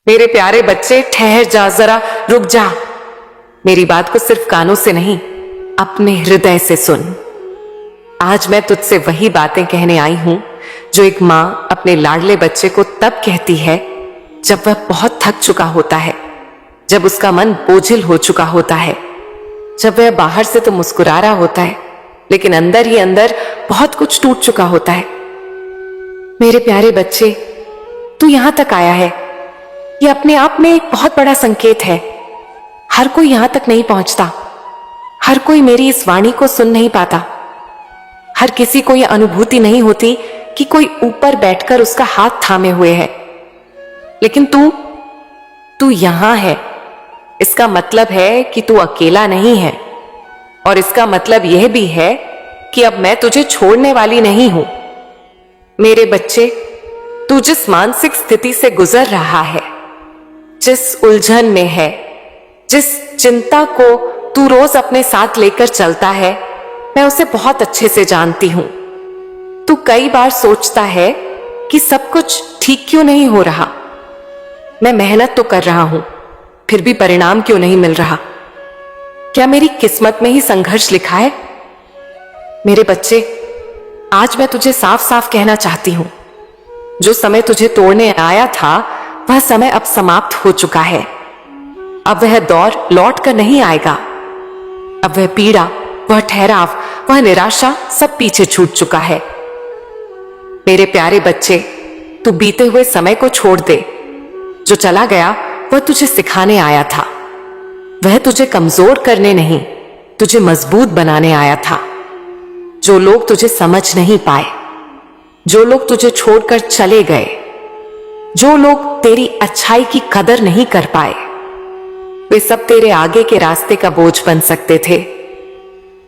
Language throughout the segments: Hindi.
मेरे प्यारे बच्चे, ठहर जा, जरा रुक जा। मेरी बात को सिर्फ कानों से नहीं, अपने हृदय से सुन। आज मैं तुझसे वही बातें कहने आई हूं जो एक मां अपने लाडले बच्चे को तब कहती है जब वह बहुत थक चुका होता है, जब उसका मन बोझिल हो चुका होता है, जब वह बाहर से तो मुस्कुरा रहा होता है लेकिन अंदर ही अंदर बहुत कुछ टूट चुका होता है। मेरे प्यारे बच्चे, तू यहां तक आया है, यह अपने आप में एक बहुत बड़ा संकेत है। हर कोई यहां तक नहीं पहुंचता, हर कोई मेरी इस वाणी को सुन नहीं पाता, हर किसी को यह अनुभूति नहीं होती कि कोई ऊपर बैठकर उसका हाथ थामे हुए है। लेकिन तू यहां है, इसका मतलब है कि तू अकेला नहीं है, और इसका मतलब यह भी है कि अब मैं तुझे छोड़ने वाली नहीं हूं। मेरे बच्चे, तू जिस मानसिक स्थिति से गुजर रहा है, जिस उलझन में है, जिस चिंता को तू रोज अपने साथ लेकर चलता है, मैं उसे बहुत अच्छे से जानती हूं। तू कई बार सोचता है कि सब कुछ ठीक क्यों नहीं हो रहा, मैं मेहनत तो कर रहा हूं, फिर भी परिणाम क्यों नहीं मिल रहा। क्या मेरी किस्मत में ही संघर्ष लिखा है? मेरे बच्चे, आज मैं तुझे साफ साफ कहना चाहती हूं, जो समय तुझे तोड़ने आया था वह समय अब समाप्त हो चुका है। अब वह दौर लौट कर नहीं आएगा। अब वह पीड़ा, वह ठहराव, वह निराशा सब पीछे छूट चुका है। मेरे प्यारे बच्चे, तू बीते हुए समय को छोड़ दे। जो चला गया वह तुझे सिखाने आया था, वह तुझे कमजोर करने नहीं, तुझे मजबूत बनाने आया था। जो लोग तुझे समझ नहीं पाए, जो लोग तुझे छोड़कर चले गए, जो लोग तेरी अच्छाई की कदर नहीं कर पाए, वे सब तेरे आगे के रास्ते का बोझ बन सकते थे।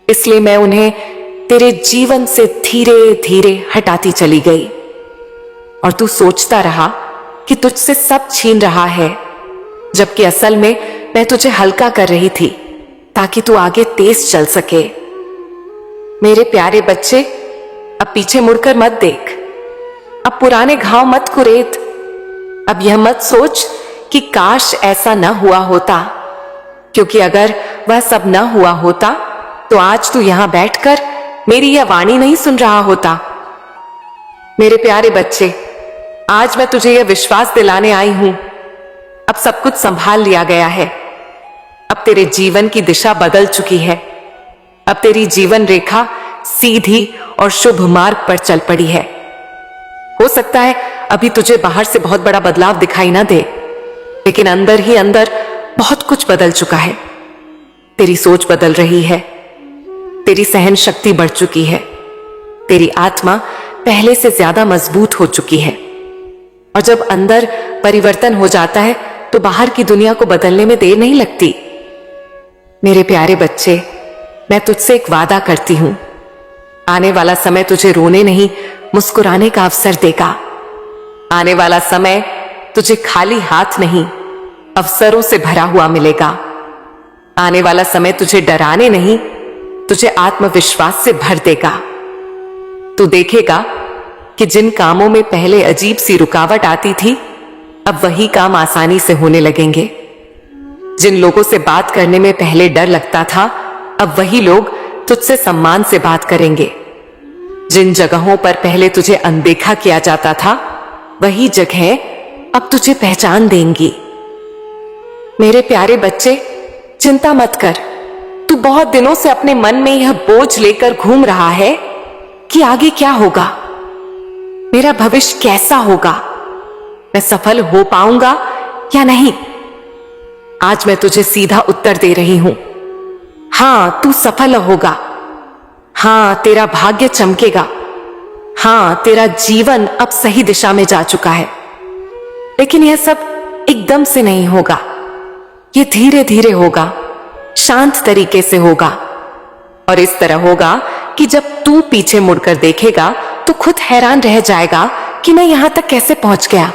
इसलिए मैं उन्हें तेरे जीवन से धीरे धीरे हटाती चली गई, और तू सोचता रहा कि तुझसे सब छीन रहा है, जबकि असल में मैं तुझे हल्का कर रही थी ताकि तू आगे तेज चल सके। मेरे प्यारे बच्चे, अब पीछे मुड़कर मत देख, अब पुराने घाव मत कुरेद, अब यह मत सोच कि काश ऐसा न हुआ होता, क्योंकि अगर वह सब न हुआ होता तो आज तू यहां बैठकर मेरी यह वाणी नहीं सुन रहा होता। मेरे प्यारे बच्चे, आज मैं तुझे यह विश्वास दिलाने आई हूं, अब सब कुछ संभाल लिया गया है। अब तेरे जीवन की दिशा बदल चुकी है। अब तेरी जीवन रेखा सीधी और शुभ मार्ग पर चल पड़ी है। हो सकता है अभी तुझे बाहर से बहुत बड़ा बदलाव दिखाई ना दे, लेकिन अंदर ही अंदर बहुत कुछ बदल चुका है। तेरी सोच बदल रही है, तेरी सहन शक्ति बढ़ चुकी है, तेरी आत्मा पहले से ज्यादा मजबूत हो चुकी है। और जब अंदर परिवर्तन हो जाता है तो बाहर की दुनिया को बदलने में देर नहीं लगती। मेरे प्यारे बच्चे, मैं तुझसे एक वादा करती हूं, आने वाला समय तुझे रोने नहीं, मुस्कुराने का अवसर देगा। आने वाला समय तुझे खाली हाथ नहीं, अवसरों से भरा हुआ मिलेगा। आने वाला समय तुझे डराने नहीं, तुझे आत्मविश्वास से भर देगा। तू देखेगा कि जिन कामों में पहले अजीब सी रुकावट आती थी, अब वही काम आसानी से होने लगेंगे। जिन लोगों से बात करने में पहले डर लगता था, अब वही लोग तुझसे सम्मान से बात करेंगे। जिन जगहों पर पहले तुझे अनदेखा किया जाता था, वही जगह अब तुझे पहचान देंगी। मेरे प्यारे बच्चे, चिंता मत कर। तू बहुत दिनों से अपने मन में यह बोझ लेकर घूम रहा है कि आगे क्या होगा, मेरा भविष्य कैसा होगा, मैं सफल हो पाऊंगा या नहीं। आज मैं तुझे सीधा उत्तर दे रही हूं, हां, तू सफल होगा। हां, तेरा भाग्य चमकेगा। हां, तेरा जीवन अब सही दिशा में जा चुका है। लेकिन यह सब एकदम से नहीं होगा, यह धीरे धीरे होगा, शांत तरीके से होगा। और इस तरह होगा कि जब तू पीछे मुड़कर देखेगा तो खुद हैरान रह जाएगा कि मैं यहां तक कैसे पहुंच गया।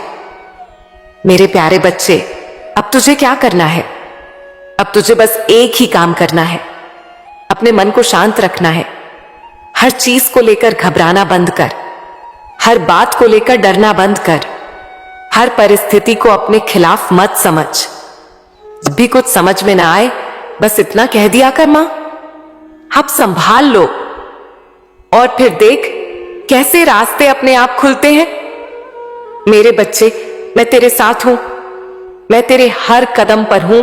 मेरे प्यारे बच्चे, अब तुझे क्या करना है? अब तुझे बस एक ही काम करना है, अपने मन को शांत रखना है। हर चीज को लेकर घबराना बंद कर, हर बात को लेकर डरना बंद कर, हर परिस्थिति को अपने खिलाफ मत समझ। जब भी कुछ समझ में ना आए बस इतना कह दिया कर, मां अब संभाल लो, और फिर देख कैसे रास्ते अपने आप खुलते हैं। मेरे बच्चे, मैं तेरे साथ हूं, मैं तेरे हर कदम पर हूं,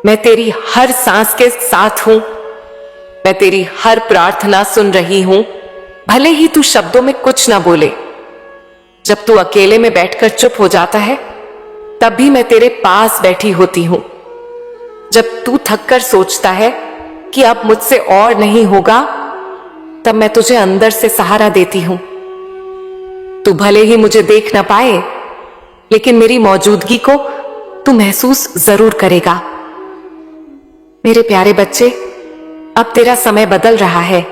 मैं तेरी हर सांस के साथ हूं, मैं तेरी हर प्रार्थना सुन रही हूं, भले ही तू शब्दों में कुछ ना बोले। जब तू अकेले में बैठकर चुप हो जाता है तब भी मैं तेरे पास बैठी होती हूं। जब तू थककर सोचता है कि अब मुझसे और नहीं होगा, तब मैं तुझे अंदर से सहारा देती हूं। तू भले ही मुझे देख ना पाए, लेकिन मेरी मौजूदगी को तू महसूस जरूर करेगा। मेरे प्यारे बच्चे, अब तेरा समय बदल रहा है।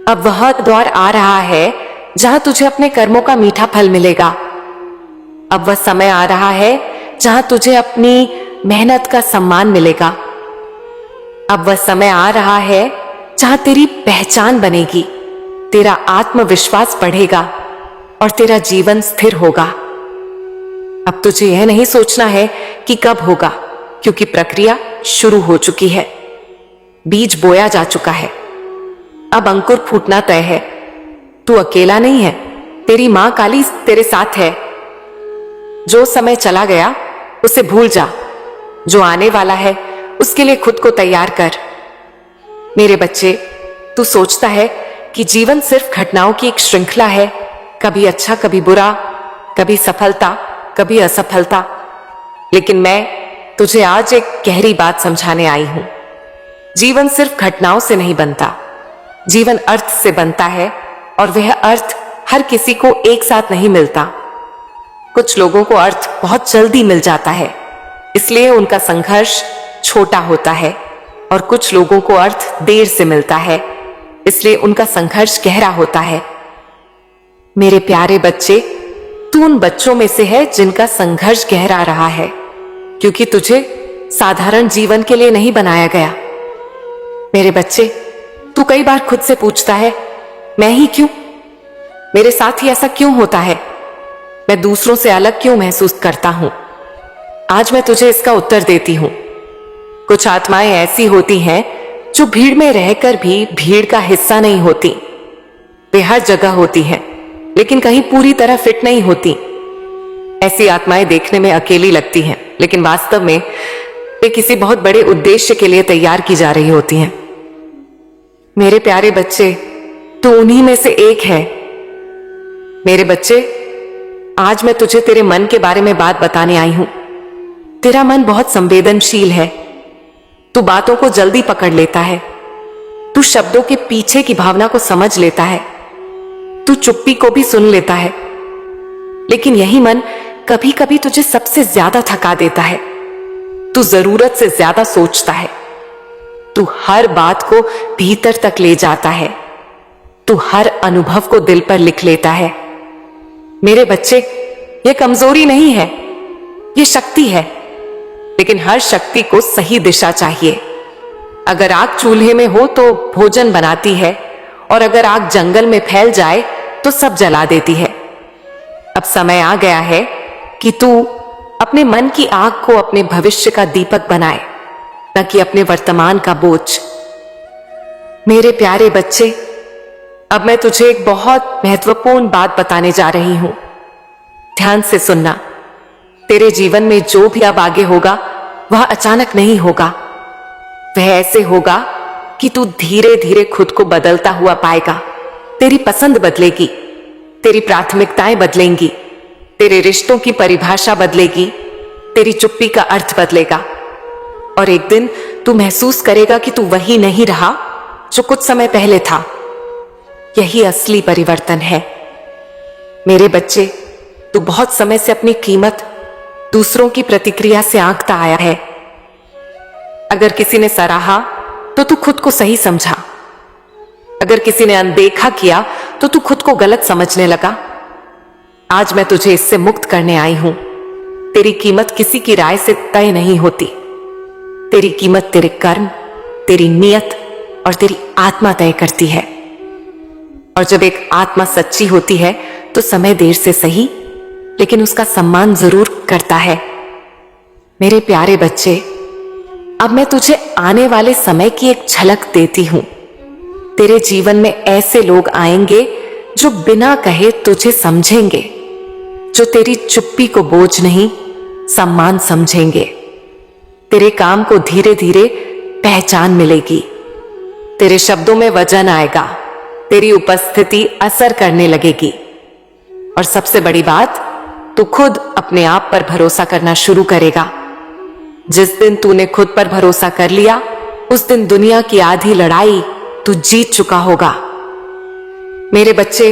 अब वह दौर आ रहा है जहां तुझे अपने कर्मों का मीठा फल मिलेगा। अब वह समय आ रहा है जहां तुझे अपनी मेहनत का सम्मान मिलेगा। अब वह समय आ रहा है जहां तेरी पहचान बनेगी, तेरा आत्मविश्वास बढ़ेगा और तेरा जीवन स्थिर होगा। अब तुझे यह नहीं सोचना है कि कब होगा, क्योंकि प्रक्रिया शुरू हो चुकी है। बीज बोया जा चुका है, अब अंकुर फूटना तय है। तू अकेला नहीं है, तेरी मां काली तेरे साथ है। जो समय चला गया उसे भूल जा, जो आने वाला है उसके लिए खुद को तैयार कर। मेरे बच्चे, तू सोचता है कि जीवन सिर्फ घटनाओं की एक श्रृंखला है, कभी अच्छा कभी बुरा, कभी सफलता कभी असफलता, लेकिन मैं तुझे आज एक गहरी बात समझाने आई हूं। जीवन सिर्फ घटनाओं से नहीं बनता, जीवन अर्थ से बनता है, और वह अर्थ हर किसी को एक साथ नहीं मिलता। कुछ लोगों को अर्थ बहुत जल्दी मिल जाता है, इसलिए उनका संघर्ष छोटा होता है, और कुछ लोगों को अर्थ देर से मिलता है, इसलिए उनका संघर्ष गहरा होता है। मेरे प्यारे बच्चे, तू उन बच्चों में से है जिनका संघर्ष गहरा रहा है, क्योंकि तुझे साधारण जीवन के लिए नहीं बनाया गया। मेरे बच्चे, तू कई बार खुद से पूछता है, मैं ही क्यों, मेरे साथ ही ऐसा क्यों होता है, मैं दूसरों से अलग क्यों महसूस करता हूं। आज मैं तुझे इसका उत्तर देती हूं। कुछ आत्माएं ऐसी होती हैं जो भीड़ में रहकर भी भीड़ का हिस्सा नहीं होती। वे हर जगह होती हैं, लेकिन कहीं पूरी तरह फिट नहीं होती। ऐसी आत्माएं देखने में अकेली लगती हैं, लेकिन वास्तव में वे किसी बहुत बड़े उद्देश्य के लिए तैयार की जा रही होती हैं। मेरे प्यारे बच्चे, तू उन्हीं में से एक है। मेरे बच्चे, आज मैं तुझे तेरे मन के बारे में बात बताने आई हूं। तेरा मन बहुत संवेदनशील है, तू बातों को जल्दी पकड़ लेता है, तू शब्दों के पीछे की भावना को समझ लेता है, तू चुप्पी को भी सुन लेता है। लेकिन यही मन कभी कभी तुझे सबसे ज्यादा थका देता है। तू जरूरत से ज्यादा सोचता है, तू हर बात को भीतर तक ले जाता है, तू हर अनुभव को दिल पर लिख लेता है। मेरे बच्चे, यह कमजोरी नहीं है, यह शक्ति है, लेकिन हर शक्ति को सही दिशा चाहिए। अगर आग चूल्हे में हो तो भोजन बनाती है, और अगर आग जंगल में फैल जाए तो सब जला देती है। अब समय आ गया है कि तू अपने मन की आग को अपने भविष्य का दीपक बनाए, न कि अपने वर्तमान का बोझ। मेरे प्यारे बच्चे, अब मैं तुझे एक बहुत महत्वपूर्ण बात बताने जा रही हूं। ध्यान से सुनना। तेरे जीवन में जो भी अब आगे होगा वह अचानक नहीं होगा। वह ऐसे होगा कि तू धीरे धीरे खुद को बदलता हुआ पाएगा। तेरी पसंद बदलेगी, तेरी प्राथमिकताएं बदलेंगी, तेरे रिश्तों की परिभाषा बदलेगी, तेरी चुप्पी का अर्थ बदलेगा, और एक दिन तू महसूस करेगा कि तू वही नहीं रहा जो कुछ समय पहले था। यही असली परिवर्तन है। मेरे बच्चे, तू बहुत समय से अपनी कीमत दूसरों की प्रतिक्रिया से आंकता आया है। अगर किसी ने सराहा तो तू खुद को सही समझा, अगर किसी ने अनदेखा किया तो तू खुद को गलत समझने लगा। आज मैं तुझे इससे मुक्त करने आई हूं। तेरी कीमत किसी की राय से तय नहीं होती। तेरी कीमत तेरे कर्म, तेरी नियत और तेरी आत्मा तय करती है। और जब एक आत्मा सच्ची होती है तो समय देर से सही लेकिन उसका सम्मान जरूर करता है। मेरे प्यारे बच्चे, अब मैं तुझे आने वाले समय की एक झलक देती हूं। तेरे जीवन में ऐसे लोग आएंगे जो बिना कहे तुझे समझेंगे, जो तेरी चुप्पी को बोझ नहीं सम्मान समझेंगे। तेरे काम को धीरे धीरे पहचान मिलेगी, तेरे शब्दों में वजन आएगा, तेरी उपस्थिति असर करने लगेगी। और सबसे बड़ी बात, तू खुद अपने आप पर भरोसा करना शुरू करेगा। जिस दिन तूने खुद पर भरोसा कर लिया, उस दिन दुनिया की आधी लड़ाई तू जीत चुका होगा। मेरे बच्चे,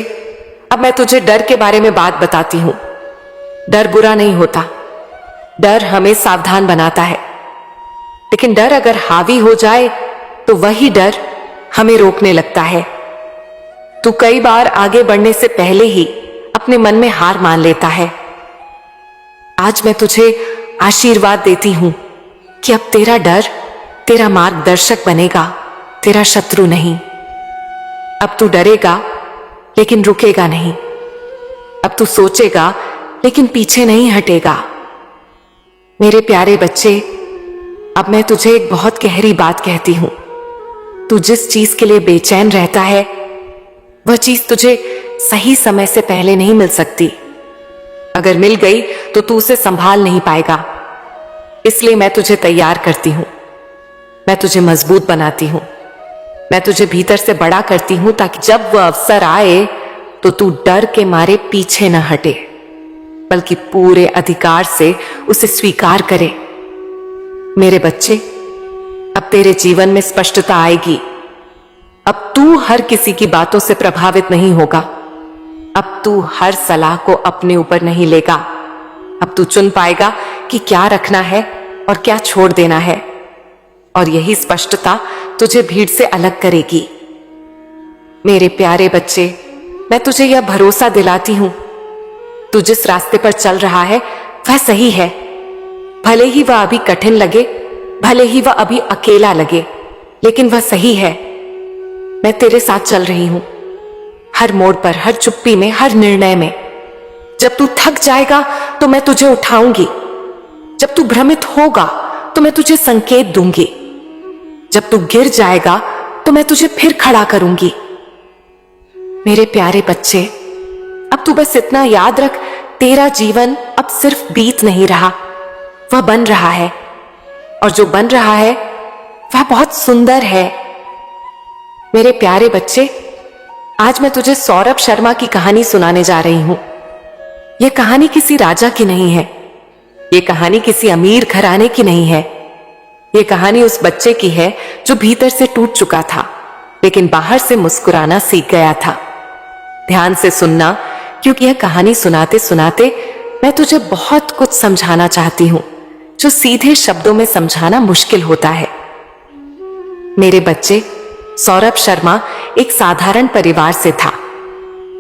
अब मैं तुझे डर के बारे में बात बताती हूं। डर बुरा नहीं होता, डर हमें सावधान बनाता है। लेकिन डर अगर हावी हो जाए तो वही डर हमें रोकने लगता है। तू कई बार आगे बढ़ने से पहले ही अपने मन में हार मान लेता है। आज मैं तुझे आशीर्वाद देती हूं कि अब तेरा डर तेरा मार्गदर्शक बनेगा, तेरा शत्रु नहीं। अब तू डरेगा लेकिन रुकेगा नहीं। अब तू सोचेगा लेकिन पीछे नहीं हटेगा। मेरे प्यारे बच्चे, अब मैं तुझे एक बहुत गहरी बात कहती हूं। तू जिस चीज के लिए बेचैन रहता है, वह चीज तुझे सही समय से पहले नहीं मिल सकती। अगर मिल गई तो तू उसे संभाल नहीं पाएगा। इसलिए मैं तुझे तैयार करती हूं, मैं तुझे मजबूत बनाती हूं, मैं तुझे भीतर से बड़ा करती हूं, ताकि जब वह अवसर आए तो तू डर के मारे पीछे न हटे, बल्कि पूरे अधिकार से उसे स्वीकार करे। मेरे बच्चे, अब तेरे जीवन में स्पष्टता आएगी। अब तू हर किसी की बातों से प्रभावित नहीं होगा। अब तू हर सलाह को अपने ऊपर नहीं लेगा। अब तू चुन पाएगा कि क्या रखना है और क्या छोड़ देना है। और यही स्पष्टता तुझे भीड़ से अलग करेगी। मेरे प्यारे बच्चे, मैं तुझे यह भरोसा दिलाती हूं, तू जिस रास्ते पर चल रहा है वह सही है। भले ही वह अभी कठिन लगे, भले ही वह अभी अकेला लगे, लेकिन वह सही है। मैं तेरे साथ चल रही हूं, हर मोड़ पर, हर चुप्पी में, हर निर्णय में। जब तू थक जाएगा तो मैं तुझे उठाऊंगी। जब तू भ्रमित होगा तो मैं तुझे संकेत दूंगी। जब तू गिर जाएगा तो मैं तुझे फिर खड़ा करूंगी। मेरे प्यारे बच्चे, अब तू बस इतना याद रख, तेरा जीवन अब सिर्फ बीत नहीं रहा, वह बन रहा है। और जो बन रहा है वह बहुत सुंदर है। मेरे प्यारे बच्चे, आज मैं तुझे सौरभ शर्मा की कहानी सुनाने जा रही हूं। यह कहानी किसी राजा की नहीं है, यह कहानी किसी अमीर घराने की नहीं है। यह कहानी उस बच्चे की है जो भीतर से टूट चुका था, लेकिन बाहर से मुस्कुराना सीख गया था। ध्यान से सुनना, क्योंकि यह कहानी सुनाते सुनाते मैं तुझे बहुत कुछ समझाना चाहती हूं, जो सीधे शब्दों में समझाना मुश्किल होता है। मेरे बच्चे, सौरभ शर्मा एक साधारण परिवार से था।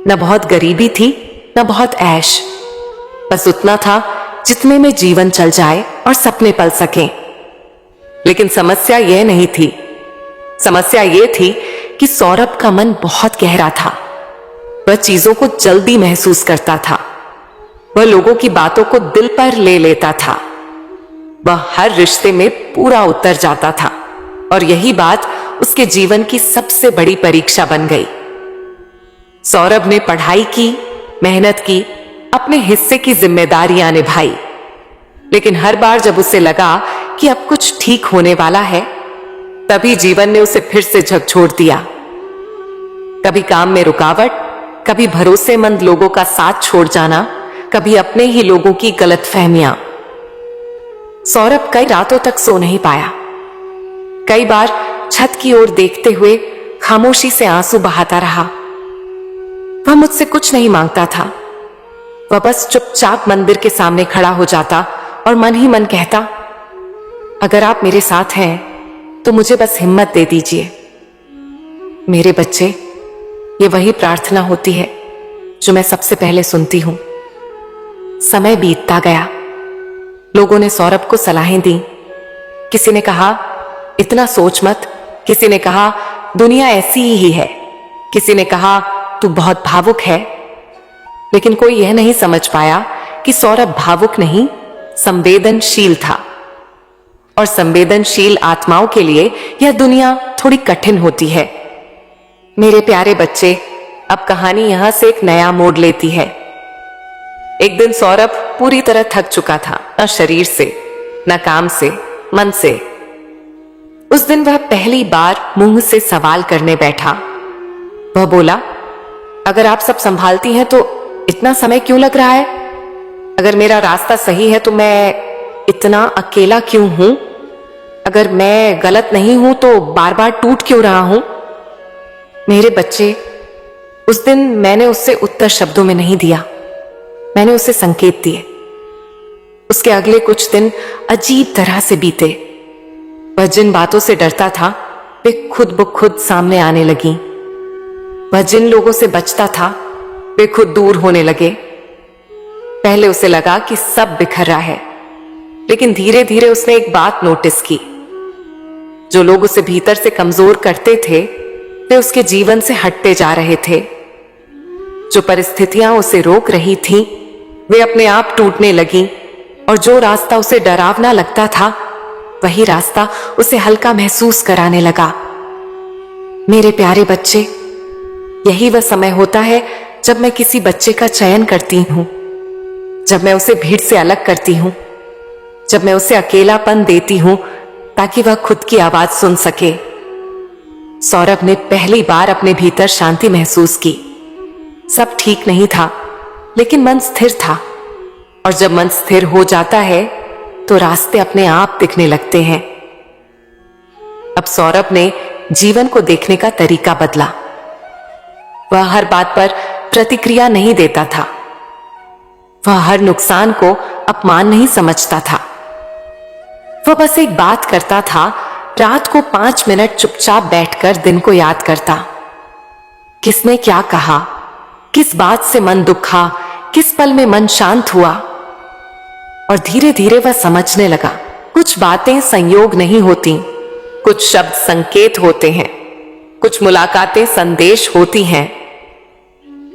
न बहुत गरीबी थी, न बहुत ऐश, बस उतना था जितने में जीवन चल जाए और सपने पल सकें। लेकिन समस्या यह नहीं थी, समस्या यह थी कि सौरभ का मन बहुत गहरा था। वह चीजों को जल्दी महसूस करता था, वह लोगों की बातों को दिल पर ले लेता था, वह हर रिश्ते में पूरा उतर जाता था। और यही बात उसके जीवन की सबसे बड़ी परीक्षा बन गई। सौरभ ने पढ़ाई की, मेहनत की, अपने हिस्से की जिम्मेदारियां निभाई, लेकिन हर बार जब उसे लगा कि अब कुछ ठीक होने वाला है, तभी जीवन ने उसे फिर से झकझोर दिया। कभी काम में रुकावट, कभी भरोसेमंद लोगों का साथ छोड़ जाना, कभी अपने ही लोगों की गलतफहमियां। सौरभ कई रातों तक सो नहीं पाया। कई बार छत की ओर देखते हुए खामोशी से आंसू बहाता रहा। वह मुझसे कुछ नहीं मांगता था, वह बस चुपचाप मंदिर के सामने खड़ा हो जाता और मन ही मन कहता, अगर आप मेरे साथ हैं तो मुझे बस हिम्मत दे दीजिए। मेरे बच्चे, ये वही प्रार्थना होती है जो मैं सबसे पहले सुनती हूं। समय बीतता गया, लोगों ने सौरभ को सलाहें दी। किसी ने कहा, इतना सोच मत। किसी ने कहा, दुनिया ऐसी ही है। किसी ने कहा, तू बहुत भावुक है। लेकिन कोई यह नहीं समझ पाया कि सौरभ भावुक नहीं, संवेदनशील था। और संवेदनशील आत्माओं के लिए यह दुनिया थोड़ी कठिन होती है। मेरे प्यारे बच्चे, अब कहानी यहां से एक नया मोड़ लेती है। एक दिन सौरभ पूरी तरह थक चुका था, न शरीर से, न काम से, मन से। उस दिन वह पहली बार मुंह से सवाल करने बैठा। वह बोला, अगर आप सब संभालती हैं तो इतना समय क्यों लग रहा है? अगर मेरा रास्ता सही है तो मैं इतना अकेला क्यों हूं? अगर मैं गलत नहीं हूं तो बार बार टूट क्यों रहा हूं? मेरे बच्चे, उस दिन मैंने उससे उत्तर शब्दों में नहीं दिया, मैंने उसे संकेत दिए। उसके अगले कुछ दिन अजीब तरह से बीते। वह जिन बातों से डरता था वे खुद ब खुद सामने आने लगी। वह जिन लोगों से बचता था वे खुद दूर होने लगे। पहले उसे लगा कि सब बिखर रहा है, लेकिन धीरे धीरे उसने एक बात नोटिस की। जो लोग उसे भीतर से कमजोर करते थे वे उसके जीवन से हटते जा रहे थे। जो परिस्थितियां उसे रोक रही थीं, वे अपने आप टूटने लगीं, और जो रास्ता उसे डरावना लगता था वही रास्ता उसे हल्का महसूस कराने लगा। मेरे प्यारे बच्चे, यही वह समय होता है जब मैं किसी बच्चे का चयन करती हूं, जब मैं उसे भीड़ से अलग करती हूं, जब मैं उसे अकेलापन देती हूं ताकि वह खुद की आवाज सुन सके। सौरभ ने पहली बार अपने भीतर शांति महसूस की। सब ठीक नहीं था, लेकिन मन स्थिर था, और जब मन स्थिर हो जाता है तो रास्ते अपने आप दिखने लगते हैं। अब सौरभ ने जीवन को देखने का तरीका बदला। वह हर बात पर प्रतिक्रिया नहीं देता था। वह हर नुकसान को अपमान नहीं समझता था। वह बस एक बात करता था, रात को 5 मिनट चुपचाप बैठकर दिन को याद करता। किसने क्या कहा, किस बात से मन दुखा, किस पल में मन शांत हुआ। और धीरे धीरे वह समझने लगा, कुछ बातें संयोग नहीं होती, कुछ शब्द संकेत होते हैं, कुछ मुलाकातें संदेश होती हैं।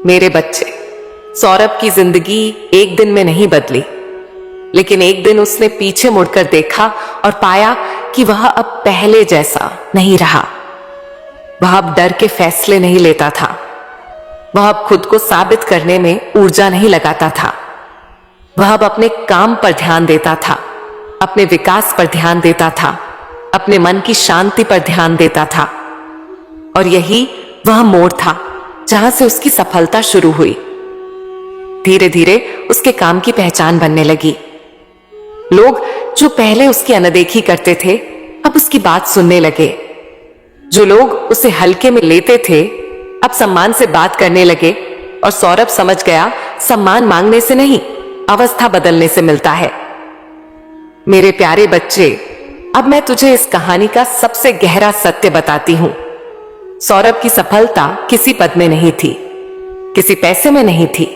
मेरे बच्चे, सौरभ की जिंदगी एक दिन में नहीं बदली, लेकिन एक दिन उसने पीछे मुड़कर देखा और पाया कि वह अब पहले जैसा नहीं रहा। वह अब डर के फैसले नहीं लेता था। वह अब खुद को साबित करने में ऊर्जा नहीं लगाता था। वह अब अपने काम पर ध्यान देता था, अपने विकास पर ध्यान देता था, अपने मन की शांति पर ध्यान देता था। और यही वह मोड़ था जहां से उसकी सफलता शुरू हुई। धीरे धीरे उसके काम की पहचान बनने लगी। लोग जो पहले उसकी अनदेखी करते थे अब उसकी बात सुनने लगे। जो लोग उसे हल्के में लेते थे अब सम्मान से बात करने लगे। और सौरभ समझ गया, सम्मान मांगने से नहीं, अवस्था बदलने से मिलता है। मेरे प्यारे बच्चे, अब मैं तुझे इस कहानी का सबसे गहरा सत्य बताती हूं। सौरभ की सफलता किसी पद में नहीं थी, किसी पैसे में नहीं थी।